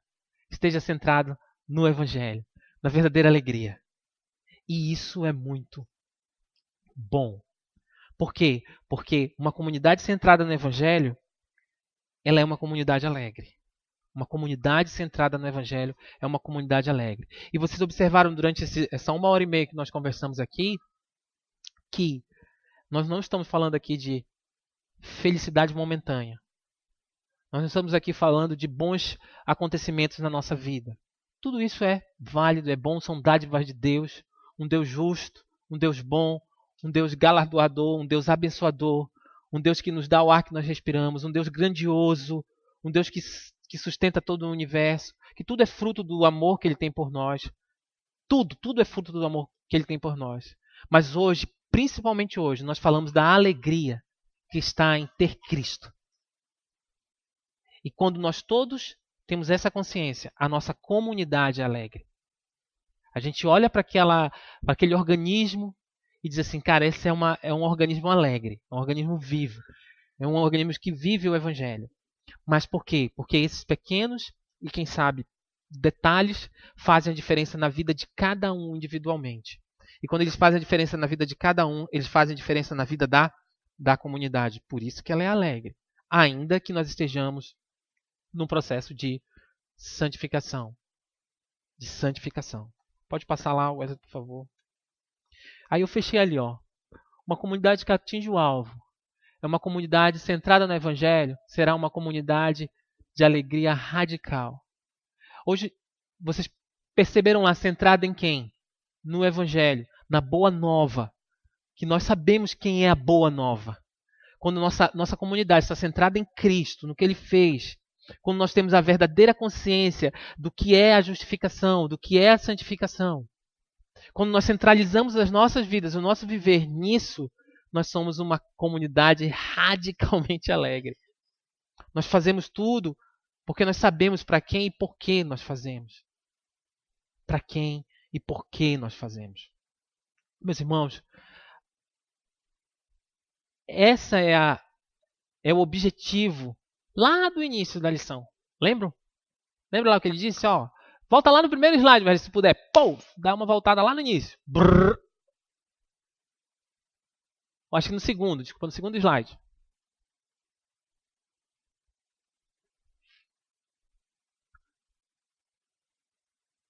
esteja centrada no Evangelho, na verdadeira alegria. E isso é muito bom. Por quê? Porque uma comunidade centrada no Evangelho, ela é uma comunidade alegre. Uma comunidade centrada no Evangelho é uma comunidade alegre. E vocês observaram durante essa 1h30 que nós conversamos aqui, que nós não estamos falando aqui de felicidade momentânea. Nós não estamos aqui falando de bons acontecimentos na nossa vida. Tudo isso é válido, é bom, são dádivas de Deus, um Deus justo, um Deus bom, um Deus galardoador, um Deus abençoador, um Deus que nos dá o ar que nós respiramos, um Deus grandioso, um Deus que sustenta todo o universo, que tudo é fruto do amor que Ele tem por nós. Tudo é fruto do amor que Ele tem por nós. Mas hoje, principalmente hoje, nós falamos da alegria que está em ter Cristo. E quando nós todos temos essa consciência, a nossa comunidade é alegre. A gente olha para aquele organismo e diz assim, cara, esse é um organismo alegre, é um organismo vivo, é um organismo que vive o Evangelho. Mas por quê? Porque esses pequenos e, quem sabe, detalhes fazem a diferença na vida de cada um individualmente. E quando eles fazem a diferença na vida de cada um, eles fazem a diferença na vida da comunidade. Por isso que ela é alegre. Ainda que nós estejamos num processo de santificação. Pode passar lá, Wesley, por favor. Aí eu fechei ali, ó. Uma comunidade que atinge o alvo. É uma comunidade centrada no Evangelho, será uma comunidade de alegria radical. Hoje, vocês perceberam lá, centrada em quem? No Evangelho, na Boa Nova. Que nós sabemos quem é a Boa Nova. Quando nossa comunidade está centrada em Cristo, no que Ele fez. Quando nós temos a verdadeira consciência do que é a justificação, do que é a santificação. Quando nós centralizamos as nossas vidas, o nosso viver nisso, nós somos uma comunidade radicalmente alegre. Nós fazemos tudo porque nós sabemos para quem e por que nós fazemos. Para quem e por que nós fazemos. Meus irmãos, essa é o objetivo lá do início da lição. Lembram? Lembra lá o que ele disse? Ó, volta lá no primeiro slide, mas se puder, dá uma voltada lá no início. Brrr. Acho que no segundo slide.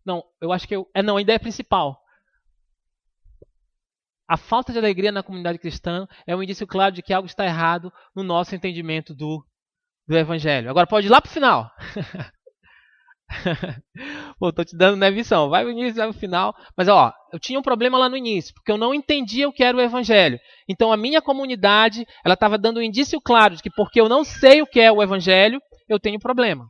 Não, eu acho que não, a ideia principal. A falta de alegria na comunidade cristã é um indício claro de que algo está errado no nosso entendimento do Evangelho. Agora pode ir lá para o final. Pô, estou te dando visão. Vai no início, vai no final. Mas ó, eu tinha um problema lá no início, porque eu não entendia o que era o Evangelho. Então a minha comunidade, ela estava dando um indício claro de que porque eu não sei o que é o Evangelho, eu tenho problema.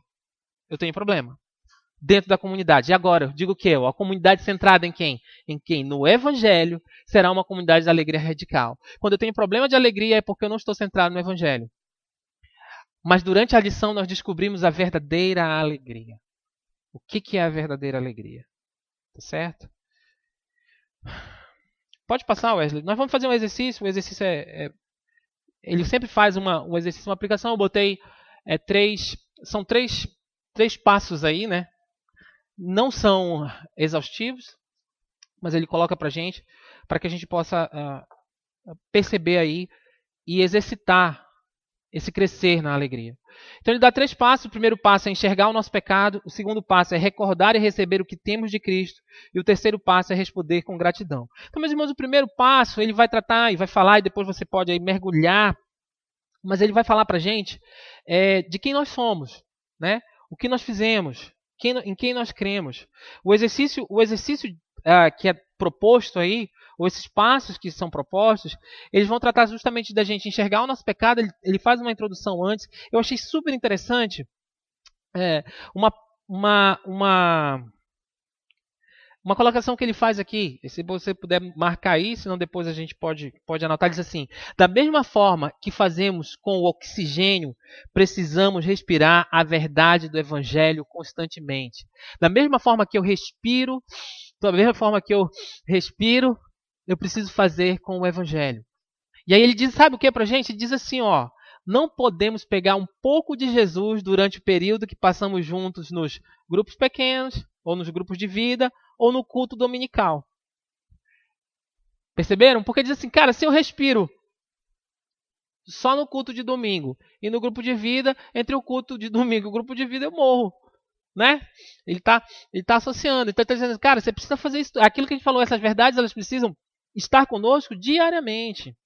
Dentro da comunidade. E agora, eu digo o quê? A comunidade centrada em quem? Em quem? No Evangelho será uma comunidade de alegria radical. Quando eu tenho problema de alegria é porque eu não estou centrado no Evangelho. Mas durante a lição nós descobrimos a verdadeira alegria. O que é a verdadeira alegria? Tá certo? Pode passar, Wesley. Nós vamos fazer um exercício. O exercício ele sempre faz um exercício, uma aplicação. Eu botei são três passos aí, né? Não são exaustivos, mas ele coloca pra gente, para que a gente possa perceber aí e exercitar esse crescer na alegria. Então ele dá 3 passos. O primeiro passo é enxergar o nosso pecado. O segundo passo é recordar e receber o que temos de Cristo. E o terceiro passo é responder com gratidão. Então, meus irmãos, o primeiro passo ele vai tratar e vai falar, e depois você pode aí mergulhar, mas ele vai falar para a gente de quem nós somos, né? O que nós fizemos, em quem nós cremos. O exercício que é proposto aí, ou esses passos que são propostos, eles vão tratar justamente da gente enxergar o nosso pecado. Ele faz uma introdução antes. Eu achei super interessante uma colocação que ele faz aqui. Se você puder marcar aí, senão depois a gente pode anotar. Ele diz assim: da mesma forma que fazemos com o oxigênio, precisamos respirar a verdade do Evangelho constantemente. Da mesma forma que eu respiro, eu preciso fazer com o Evangelho. E aí ele diz, sabe o que pra gente? Ele diz assim, ó: não podemos pegar um pouco de Jesus durante o período que passamos juntos nos grupos pequenos, ou nos grupos de vida, ou no culto dominical. Perceberam? Porque diz assim, cara, se eu respiro só no culto de domingo e no grupo de vida, entre o culto de domingo e o grupo de vida eu morro. Né? Ele está associando. Então ele está dizendo, cara, você precisa fazer isso. Aquilo que a gente falou, essas verdades, elas precisam estar conosco diariamente.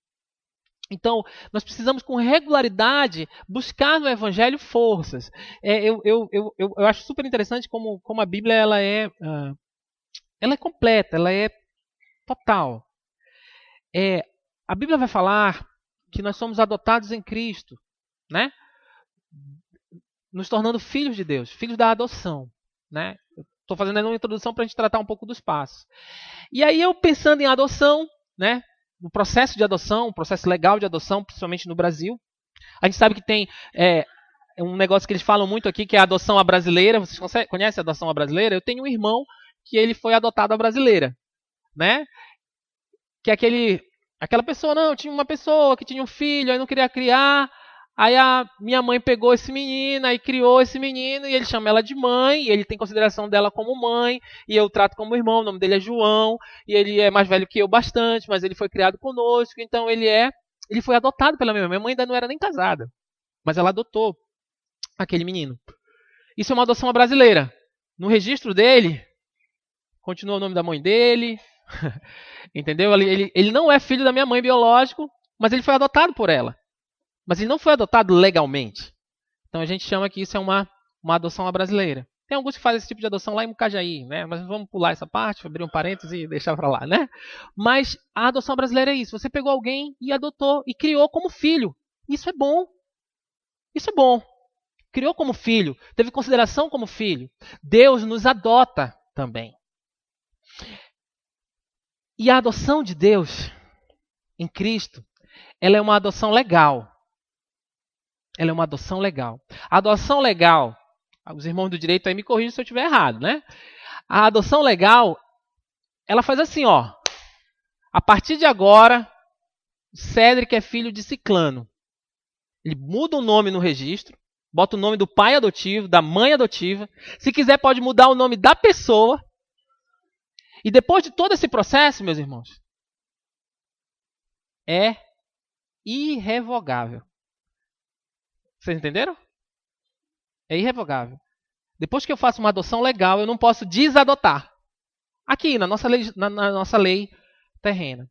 Então, nós precisamos com regularidade buscar no Evangelho forças. Eu acho super interessante como a Bíblia ela é completa, ela é total. A Bíblia vai falar que nós somos adotados em Cristo, né? Nos tornando filhos de Deus, filhos da adoção, né? Estou fazendo uma introdução para a gente tratar um pouco dos passos. E aí eu pensando em adoção, né? No processo de adoção, um processo legal de adoção, principalmente no Brasil. A gente sabe que tem um negócio que eles falam muito aqui, que é a adoção à brasileira. Vocês conhecem a adoção à brasileira? Eu tenho um irmão que ele foi adotado à brasileira, né? Que é aquela pessoa, não, tinha uma pessoa que tinha um filho, aí não queria criar. Aí a minha mãe pegou esse menino, aí criou esse menino, e ele chama ela de mãe, e ele tem consideração dela como mãe, e eu trato como irmão, o nome dele é João, e ele é mais velho que eu bastante, mas ele foi criado conosco, então ele foi adotado pela minha mãe. Minha mãe ainda não era nem casada, mas ela adotou aquele menino. Isso é uma adoção brasileira. No registro dele, continua o nome da mãe dele, entendeu? Ele não é filho da minha mãe biológico, mas ele foi adotado por ela. Mas ele não foi adotado legalmente. Então a gente chama que isso é uma adoção à brasileira. Tem alguns que fazem esse tipo de adoção lá em Mucajaí, né? Mas vamos pular essa parte, abrir um parênteses e deixar para lá, né? Mas a adoção brasileira é isso. Você pegou alguém e adotou e criou como filho. Isso é bom. Isso é bom. Criou como filho, teve consideração como filho. Deus nos adota também. E a adoção de Deus em Cristo, ela é uma adoção legal. Ela é uma adoção legal. A adoção legal, os irmãos do direito aí me corrigem se eu estiver errado, né? A adoção legal, ela faz assim, ó. A partir de agora, Cédric é filho de Ciclano. Ele muda o nome no registro, bota o nome do pai adotivo, da mãe adotiva. Se quiser, pode mudar o nome da pessoa. E depois de todo esse processo, meus irmãos, é irrevogável. Vocês entenderam? É irrevogável. Depois que eu faço uma adoção legal, eu não posso desadotar. Aqui, na nossa lei terrena.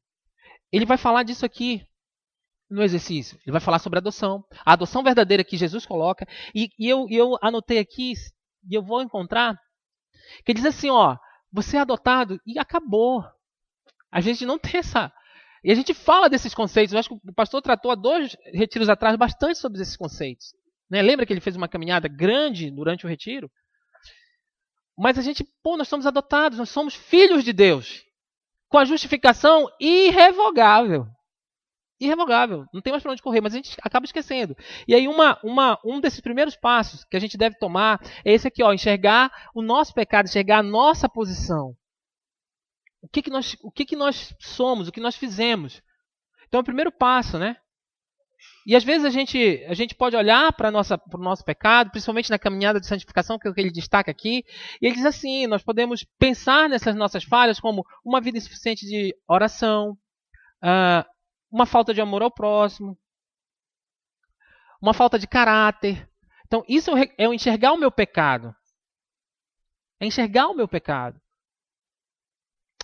Ele vai falar disso aqui no exercício. Ele vai falar sobre adoção. A adoção verdadeira que Jesus coloca. E eu anotei aqui, e eu vou encontrar, que diz assim, ó, você é adotado e acabou. A gente não tem essa... E a gente fala desses conceitos. Eu acho que o pastor tratou há 2 retiros atrás bastante sobre esses conceitos. Né? Lembra que ele fez uma caminhada grande durante o retiro? Mas a gente, nós somos adotados, nós somos filhos de Deus. Com a justificação irrevogável. Irrevogável. Não tem mais para onde correr, mas a gente acaba esquecendo. E aí um desses primeiros passos que a gente deve tomar é esse aqui, ó, enxergar o nosso pecado, enxergar a nossa posição. O que nós somos, o que nós fizemos. Então é o primeiro passo, né? E às vezes a gente pode olhar para o nosso pecado, principalmente na caminhada de santificação, que é o que ele destaca aqui, e ele diz assim, nós podemos pensar nessas nossas falhas como uma vida insuficiente de oração, uma falta de amor ao próximo, uma falta de caráter. Então, isso é o enxergar o meu pecado. É enxergar o meu pecado.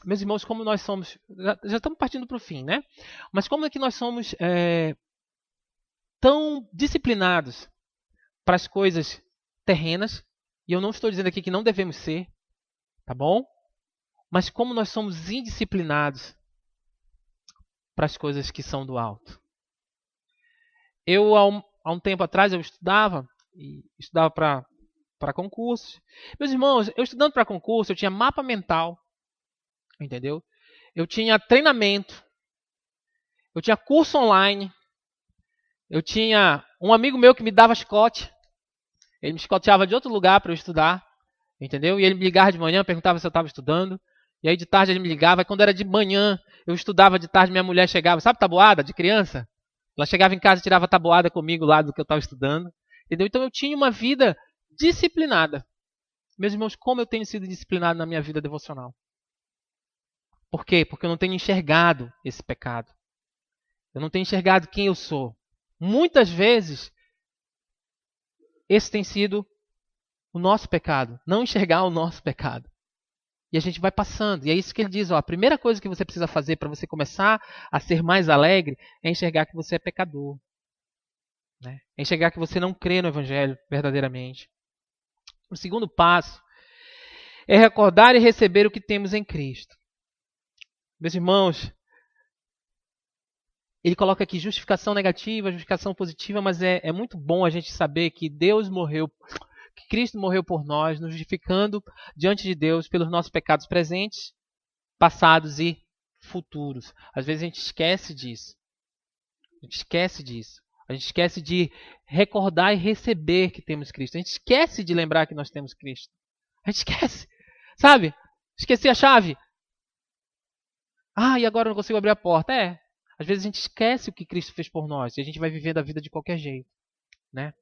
Meus irmãos, como nós somos... Já estamos partindo para o fim, né? Mas como é que nós somos tão disciplinados para as coisas terrenas? E eu não estou dizendo aqui que não devemos ser, tá bom? Mas como nós somos indisciplinados para as coisas que são do alto. Eu, há um tempo atrás, eu estudava para concursos. Meus irmãos, eu estudando para concurso, eu tinha mapa mental, entendeu? Eu tinha treinamento, eu tinha curso online, eu tinha um amigo meu que me dava chicote, ele me chicoteava de outro lugar para eu estudar, entendeu? E ele me ligava de manhã, perguntava se eu estava estudando, e aí de tarde ele me ligava, e quando era de manhã, eu estudava de tarde, minha mulher chegava, sabe tabuada de criança? Ela chegava em casa e tirava tabuada comigo lá do que eu estava estudando, entendeu? Então eu tinha uma vida disciplinada. Meus irmãos, como eu tenho sido disciplinado na minha vida devocional? Por quê? Porque eu não tenho enxergado esse pecado. Eu não tenho enxergado quem eu sou. Muitas vezes, esse tem sido o nosso pecado. Não enxergar o nosso pecado. E a gente vai passando. E é isso que ele diz. Ó, a primeira coisa que você precisa fazer para você começar a ser mais alegre é enxergar que você é pecador. Né? É enxergar que você não crê no Evangelho verdadeiramente. O segundo passo é recordar e receber o que temos em Cristo. Meus irmãos, ele coloca aqui justificação negativa, justificação positiva, mas é muito bom a gente saber que Deus morreu, que Cristo morreu por nós, nos justificando diante de Deus pelos nossos pecados presentes, passados e futuros. Às vezes a gente esquece disso. A gente esquece disso. A gente esquece de recordar e receber que temos Cristo. A gente esquece de lembrar que nós temos Cristo. A gente esquece. Sabe? Esqueci a chave. E agora eu não consigo abrir a porta. Às vezes a gente esquece o que Cristo fez por nós e a gente vai vivendo a vida de qualquer jeito, né?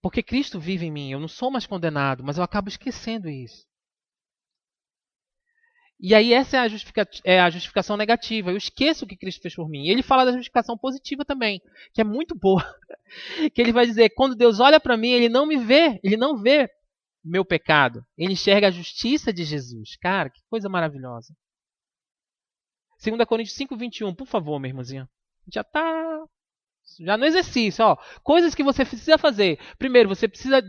Porque Cristo vive em mim, eu não sou mais condenado, mas eu acabo esquecendo isso. E aí essa é a justificação negativa. Eu esqueço o que Cristo fez por mim. E ele fala da justificação positiva também, que é muito boa. Que ele vai dizer, quando Deus olha para mim, ele não me vê, ele não vê meu pecado. Ele enxerga a justiça de Jesus. Cara, que coisa maravilhosa. 2 Coríntios 5:21, por favor, minha irmãzinha. Já no exercício, ó. Coisas que você precisa fazer. Primeiro, você precisa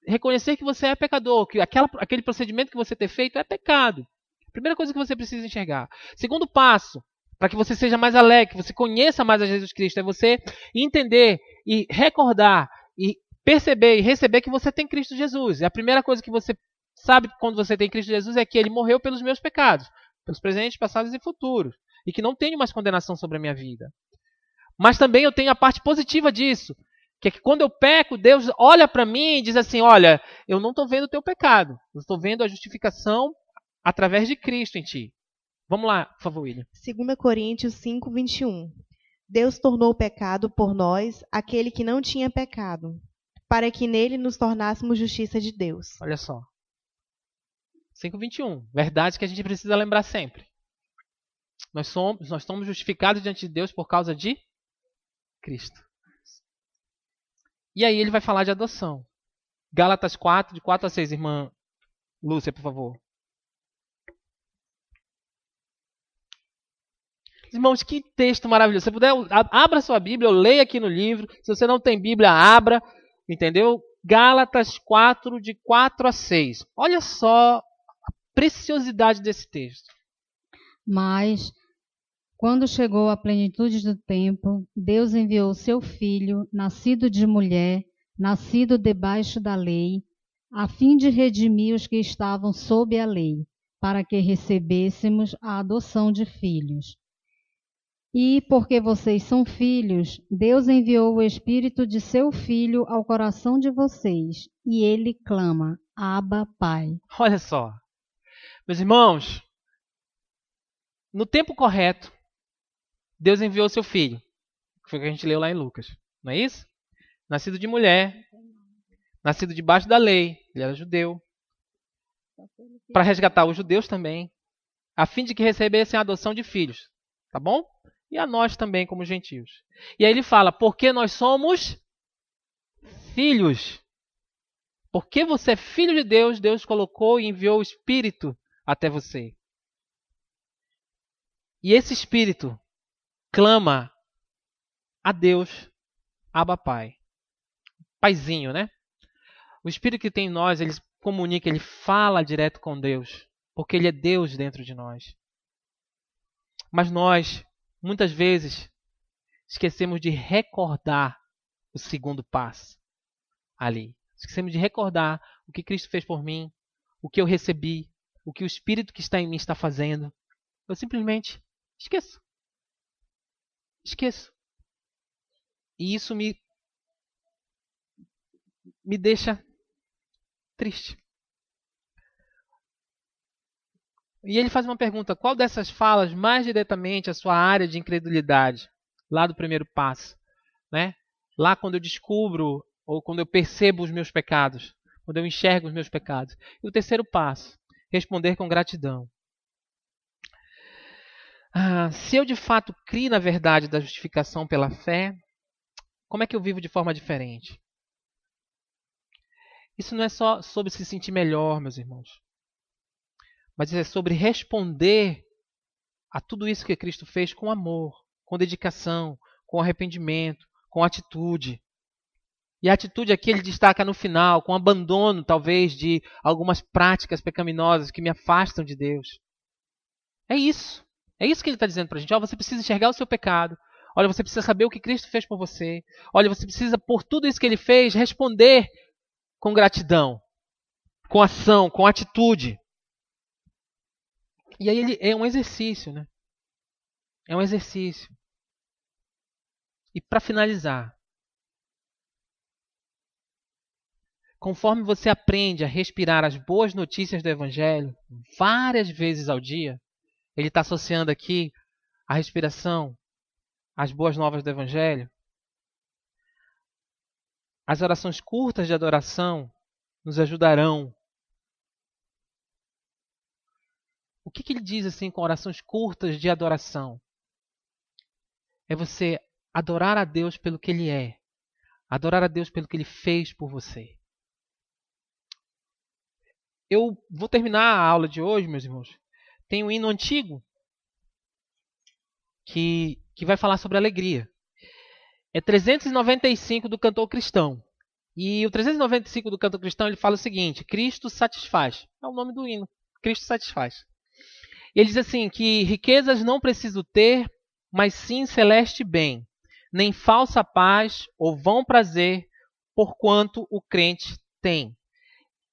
reconhecer que você é pecador, que aquele procedimento que você ter feito é pecado. Primeira coisa que você precisa enxergar. Segundo passo, para que você seja mais alegre, que você conheça mais a Jesus Cristo, é você entender e recordar e perceber e receber que você tem Cristo Jesus. E a primeira coisa que você sabe quando você tem Cristo Jesus é que ele morreu pelos meus pecados, pelos presentes, passados e futuros, e que não tenho mais condenação sobre a minha vida. Mas também eu tenho a parte positiva disso, que é que quando eu peco, Deus olha para mim e diz assim, olha, eu não estou vendo o teu pecado, eu estou vendo a justificação através de Cristo em ti. Vamos lá, por favor, William. 2 Coríntios 5:21. Deus tornou pecado por nós aquele que não tinha pecado, para que nele nos tornássemos justiça de Deus. Olha só. 5:21. Verdade que a gente precisa lembrar sempre. Nós somos justificados diante de Deus por causa de Cristo. E aí ele vai falar de adoção. Gálatas 4, de 4 a 6, irmã Lúcia, por favor. Irmãos, que texto maravilhoso. Se você puder, abra sua Bíblia, eu leio aqui no livro. Se você não tem Bíblia, abra. Entendeu? Gálatas 4, de 4 a 6. Olha só a preciosidade desse texto. Mas, quando chegou a plenitude do tempo, Deus enviou seu Filho, nascido de mulher, nascido debaixo da lei, a fim de redimir os que estavam sob a lei, para que recebêssemos a adoção de filhos. E, porque vocês são filhos, Deus enviou o Espírito de seu Filho ao coração de vocês, e ele clama, Abba, Pai. Olha só. Meus irmãos, no tempo correto, Deus enviou seu Filho, que foi o que a gente leu lá em Lucas, não é isso? Nascido de mulher, nascido debaixo da lei, ele era judeu, para resgatar os judeus também, a fim de que recebessem a adoção de filhos, tá bom? e a nós também como gentios. E aí ele fala, porque nós somos filhos. Porque você é filho de Deus, Deus colocou e enviou o Espírito até você. E esse Espírito clama a Deus, Abba Pai. Paizinho, né? O Espírito que tem em nós, ele comunica, ele fala direto com Deus. Porque ele é Deus dentro de nós. Mas nós, muitas vezes, esquecemos de recordar o segundo passo ali. Esquecemos de recordar o que Cristo fez por mim, o que eu recebi, o que o Espírito que está em mim está fazendo. Eu simplesmente esqueço. Esqueço. E isso me deixa triste. E ele faz uma pergunta, qual dessas falas mais diretamente a sua área de incredulidade? Lá do primeiro passo. Né? Lá quando eu descubro ou quando eu percebo os meus pecados, quando eu enxergo os meus pecados. E o terceiro passo, responder com gratidão. Se eu de fato crio na verdade da justificação pela fé, como é que eu vivo de forma diferente? Isso não é só sobre se sentir melhor, meus irmãos, mas é sobre responder a tudo isso que Cristo fez com amor, com dedicação, com arrependimento, com atitude. E a atitude aqui ele destaca no final, com abandono, talvez, de algumas práticas pecaminosas que me afastam de Deus. É isso. É isso que ele está dizendo para a gente. Você precisa enxergar o seu pecado. Olha, você precisa saber o que Cristo fez por você. Olha, você precisa, por tudo isso que ele fez, responder com gratidão, com ação, com atitude. E aí ele é um exercício, né? É um exercício. E para finalizar, conforme você aprende a respirar as boas notícias do Evangelho várias vezes ao dia, ele está associando aqui a respiração às boas novas do Evangelho. As orações curtas de adoração nos ajudarão. O que ele diz assim com orações curtas de adoração? É você adorar a Deus pelo que Ele é. Adorar a Deus pelo que Ele fez por você. Eu vou terminar a aula de hoje, meus irmãos. Tem um hino antigo que vai falar sobre alegria. É 395 do Cantor Cristão. E o 395 do Cantor Cristão ele fala o seguinte: Cristo satisfaz. É o nome do hino. Cristo satisfaz. Ele diz assim que riquezas não preciso ter, mas sim celeste bem, nem falsa paz ou vão prazer, porquanto o crente tem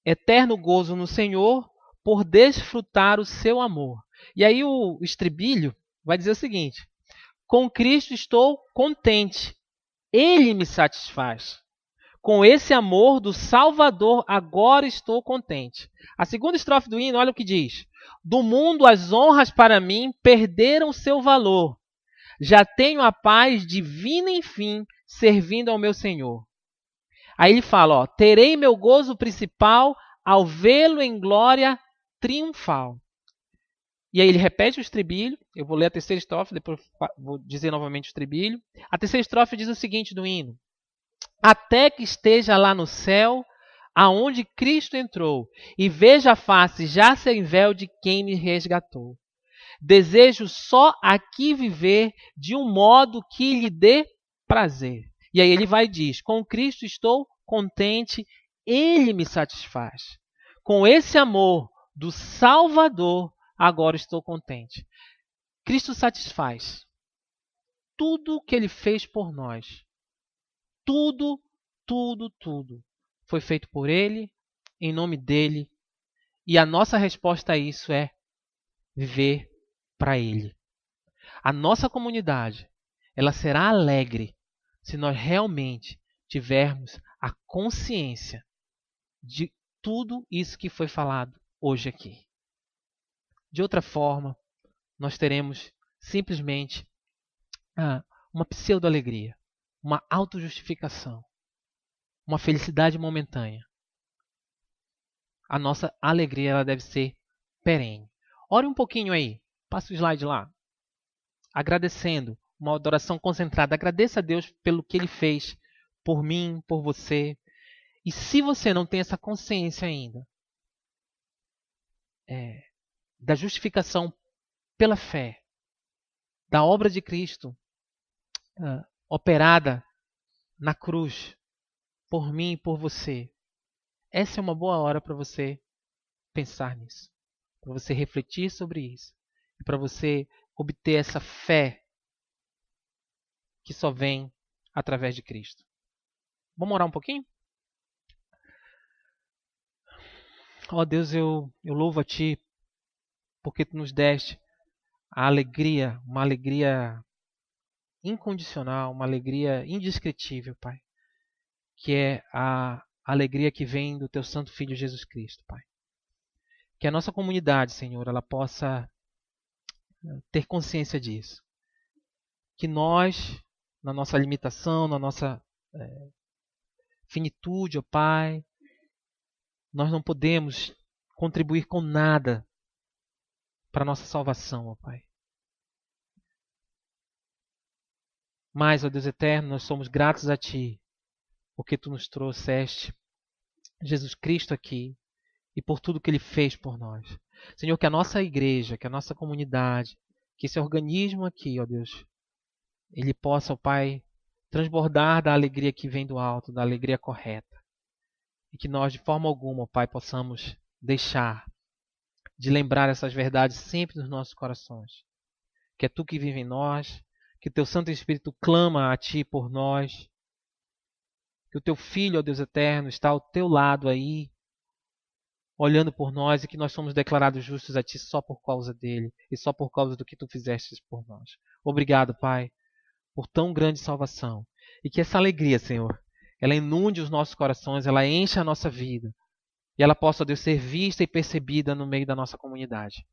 eterno gozo no Senhor, por desfrutar o seu amor. E aí o estribilho vai dizer o seguinte: com Cristo estou contente, Ele me satisfaz. Com esse amor do Salvador agora estou contente. A segunda estrofe do hino, olha o que diz: do mundo as honras para mim perderam seu valor. Já tenho a paz divina enfim, servindo ao meu Senhor. Aí ele fala, terei meu gozo principal ao vê-lo em glória triunfal. E aí ele repete o estribilho. Eu vou ler a terceira estrofe, depois vou dizer novamente o estribilho. A terceira estrofe diz o seguinte do hino: até que esteja lá no céu, aonde Cristo entrou, e veja a face já sem véu de quem me resgatou. Desejo só aqui viver de um modo que lhe dê prazer. E aí ele vai e diz, com Cristo estou contente, Ele me satisfaz. Com esse amor do Salvador, agora estou contente. Cristo satisfaz tudo que Ele fez por nós. Tudo, tudo, tudo foi feito por Ele, em nome dEle. E a nossa resposta a isso é viver para Ele. A nossa comunidade, ela será alegre se nós realmente tivermos a consciência de tudo isso que foi falado hoje aqui. De outra forma, nós teremos simplesmente uma pseudo-alegria, uma autojustificação, uma felicidade momentânea. A nossa alegria ela deve ser perene. Ore um pouquinho aí, passa o slide lá. Agradecendo uma adoração concentrada. Agradeça a Deus pelo que Ele fez por mim, por você. E se você não tem essa consciência ainda da justificação pela fé, da obra de Cristo operada na cruz, por mim e por você, essa é uma boa hora para você pensar nisso, para você refletir sobre isso e para você obter essa fé que só vem através de Cristo. Vamos orar um pouquinho? Ó Deus, eu louvo a Ti porque Tu nos deste a alegria, uma alegria incondicional, uma alegria indescritível, Pai, que é a alegria que vem do Teu Santo Filho Jesus Cristo, Pai. Que a nossa comunidade, Senhor, ela possa ter consciência disso. Que nós, na nossa limitação, na nossa finitude, ó Pai, nós não podemos contribuir com nada para a nossa salvação, ó Pai. Mas, ó Deus eterno, nós somos gratos a Ti, porque Tu nos trouxeste Jesus Cristo aqui e por tudo que Ele fez por nós. Senhor, que a nossa igreja, que a nossa comunidade, que esse organismo aqui, ó Deus, ele possa, ó Pai, transbordar da alegria que vem do alto, da alegria correta. E que nós, de forma alguma, ó Pai, possamos deixar de lembrar essas verdades sempre nos nossos corações. Que é Tu que vive em nós, que o Teu Santo Espírito clama a Ti por nós, que o Teu Filho, ó Deus eterno, está ao Teu lado aí, olhando por nós, e que nós somos declarados justos a Ti só por causa dele e só por causa do que Tu fizeste por nós. Obrigado, Pai, por tão grande salvação. E que essa alegria, Senhor, ela inunde os nossos corações, ela encha a nossa vida. E ela possa, ó Deus, ser vista e percebida no meio da nossa comunidade.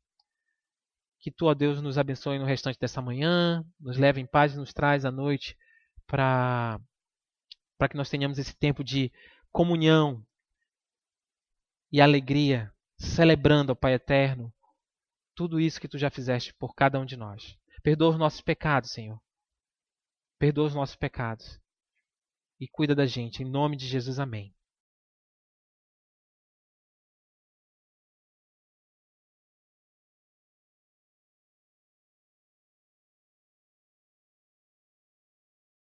Que Tu, ó Deus, nos abençoe no restante dessa manhã, nos leve em paz e nos traz à noite para que nós tenhamos esse tempo de comunhão e alegria, celebrando, ó Pai eterno, tudo isso que Tu já fizeste por cada um de nós. Perdoa os nossos pecados, Senhor. Perdoa os nossos pecados. E cuida da gente. Em nome de Jesus, amém.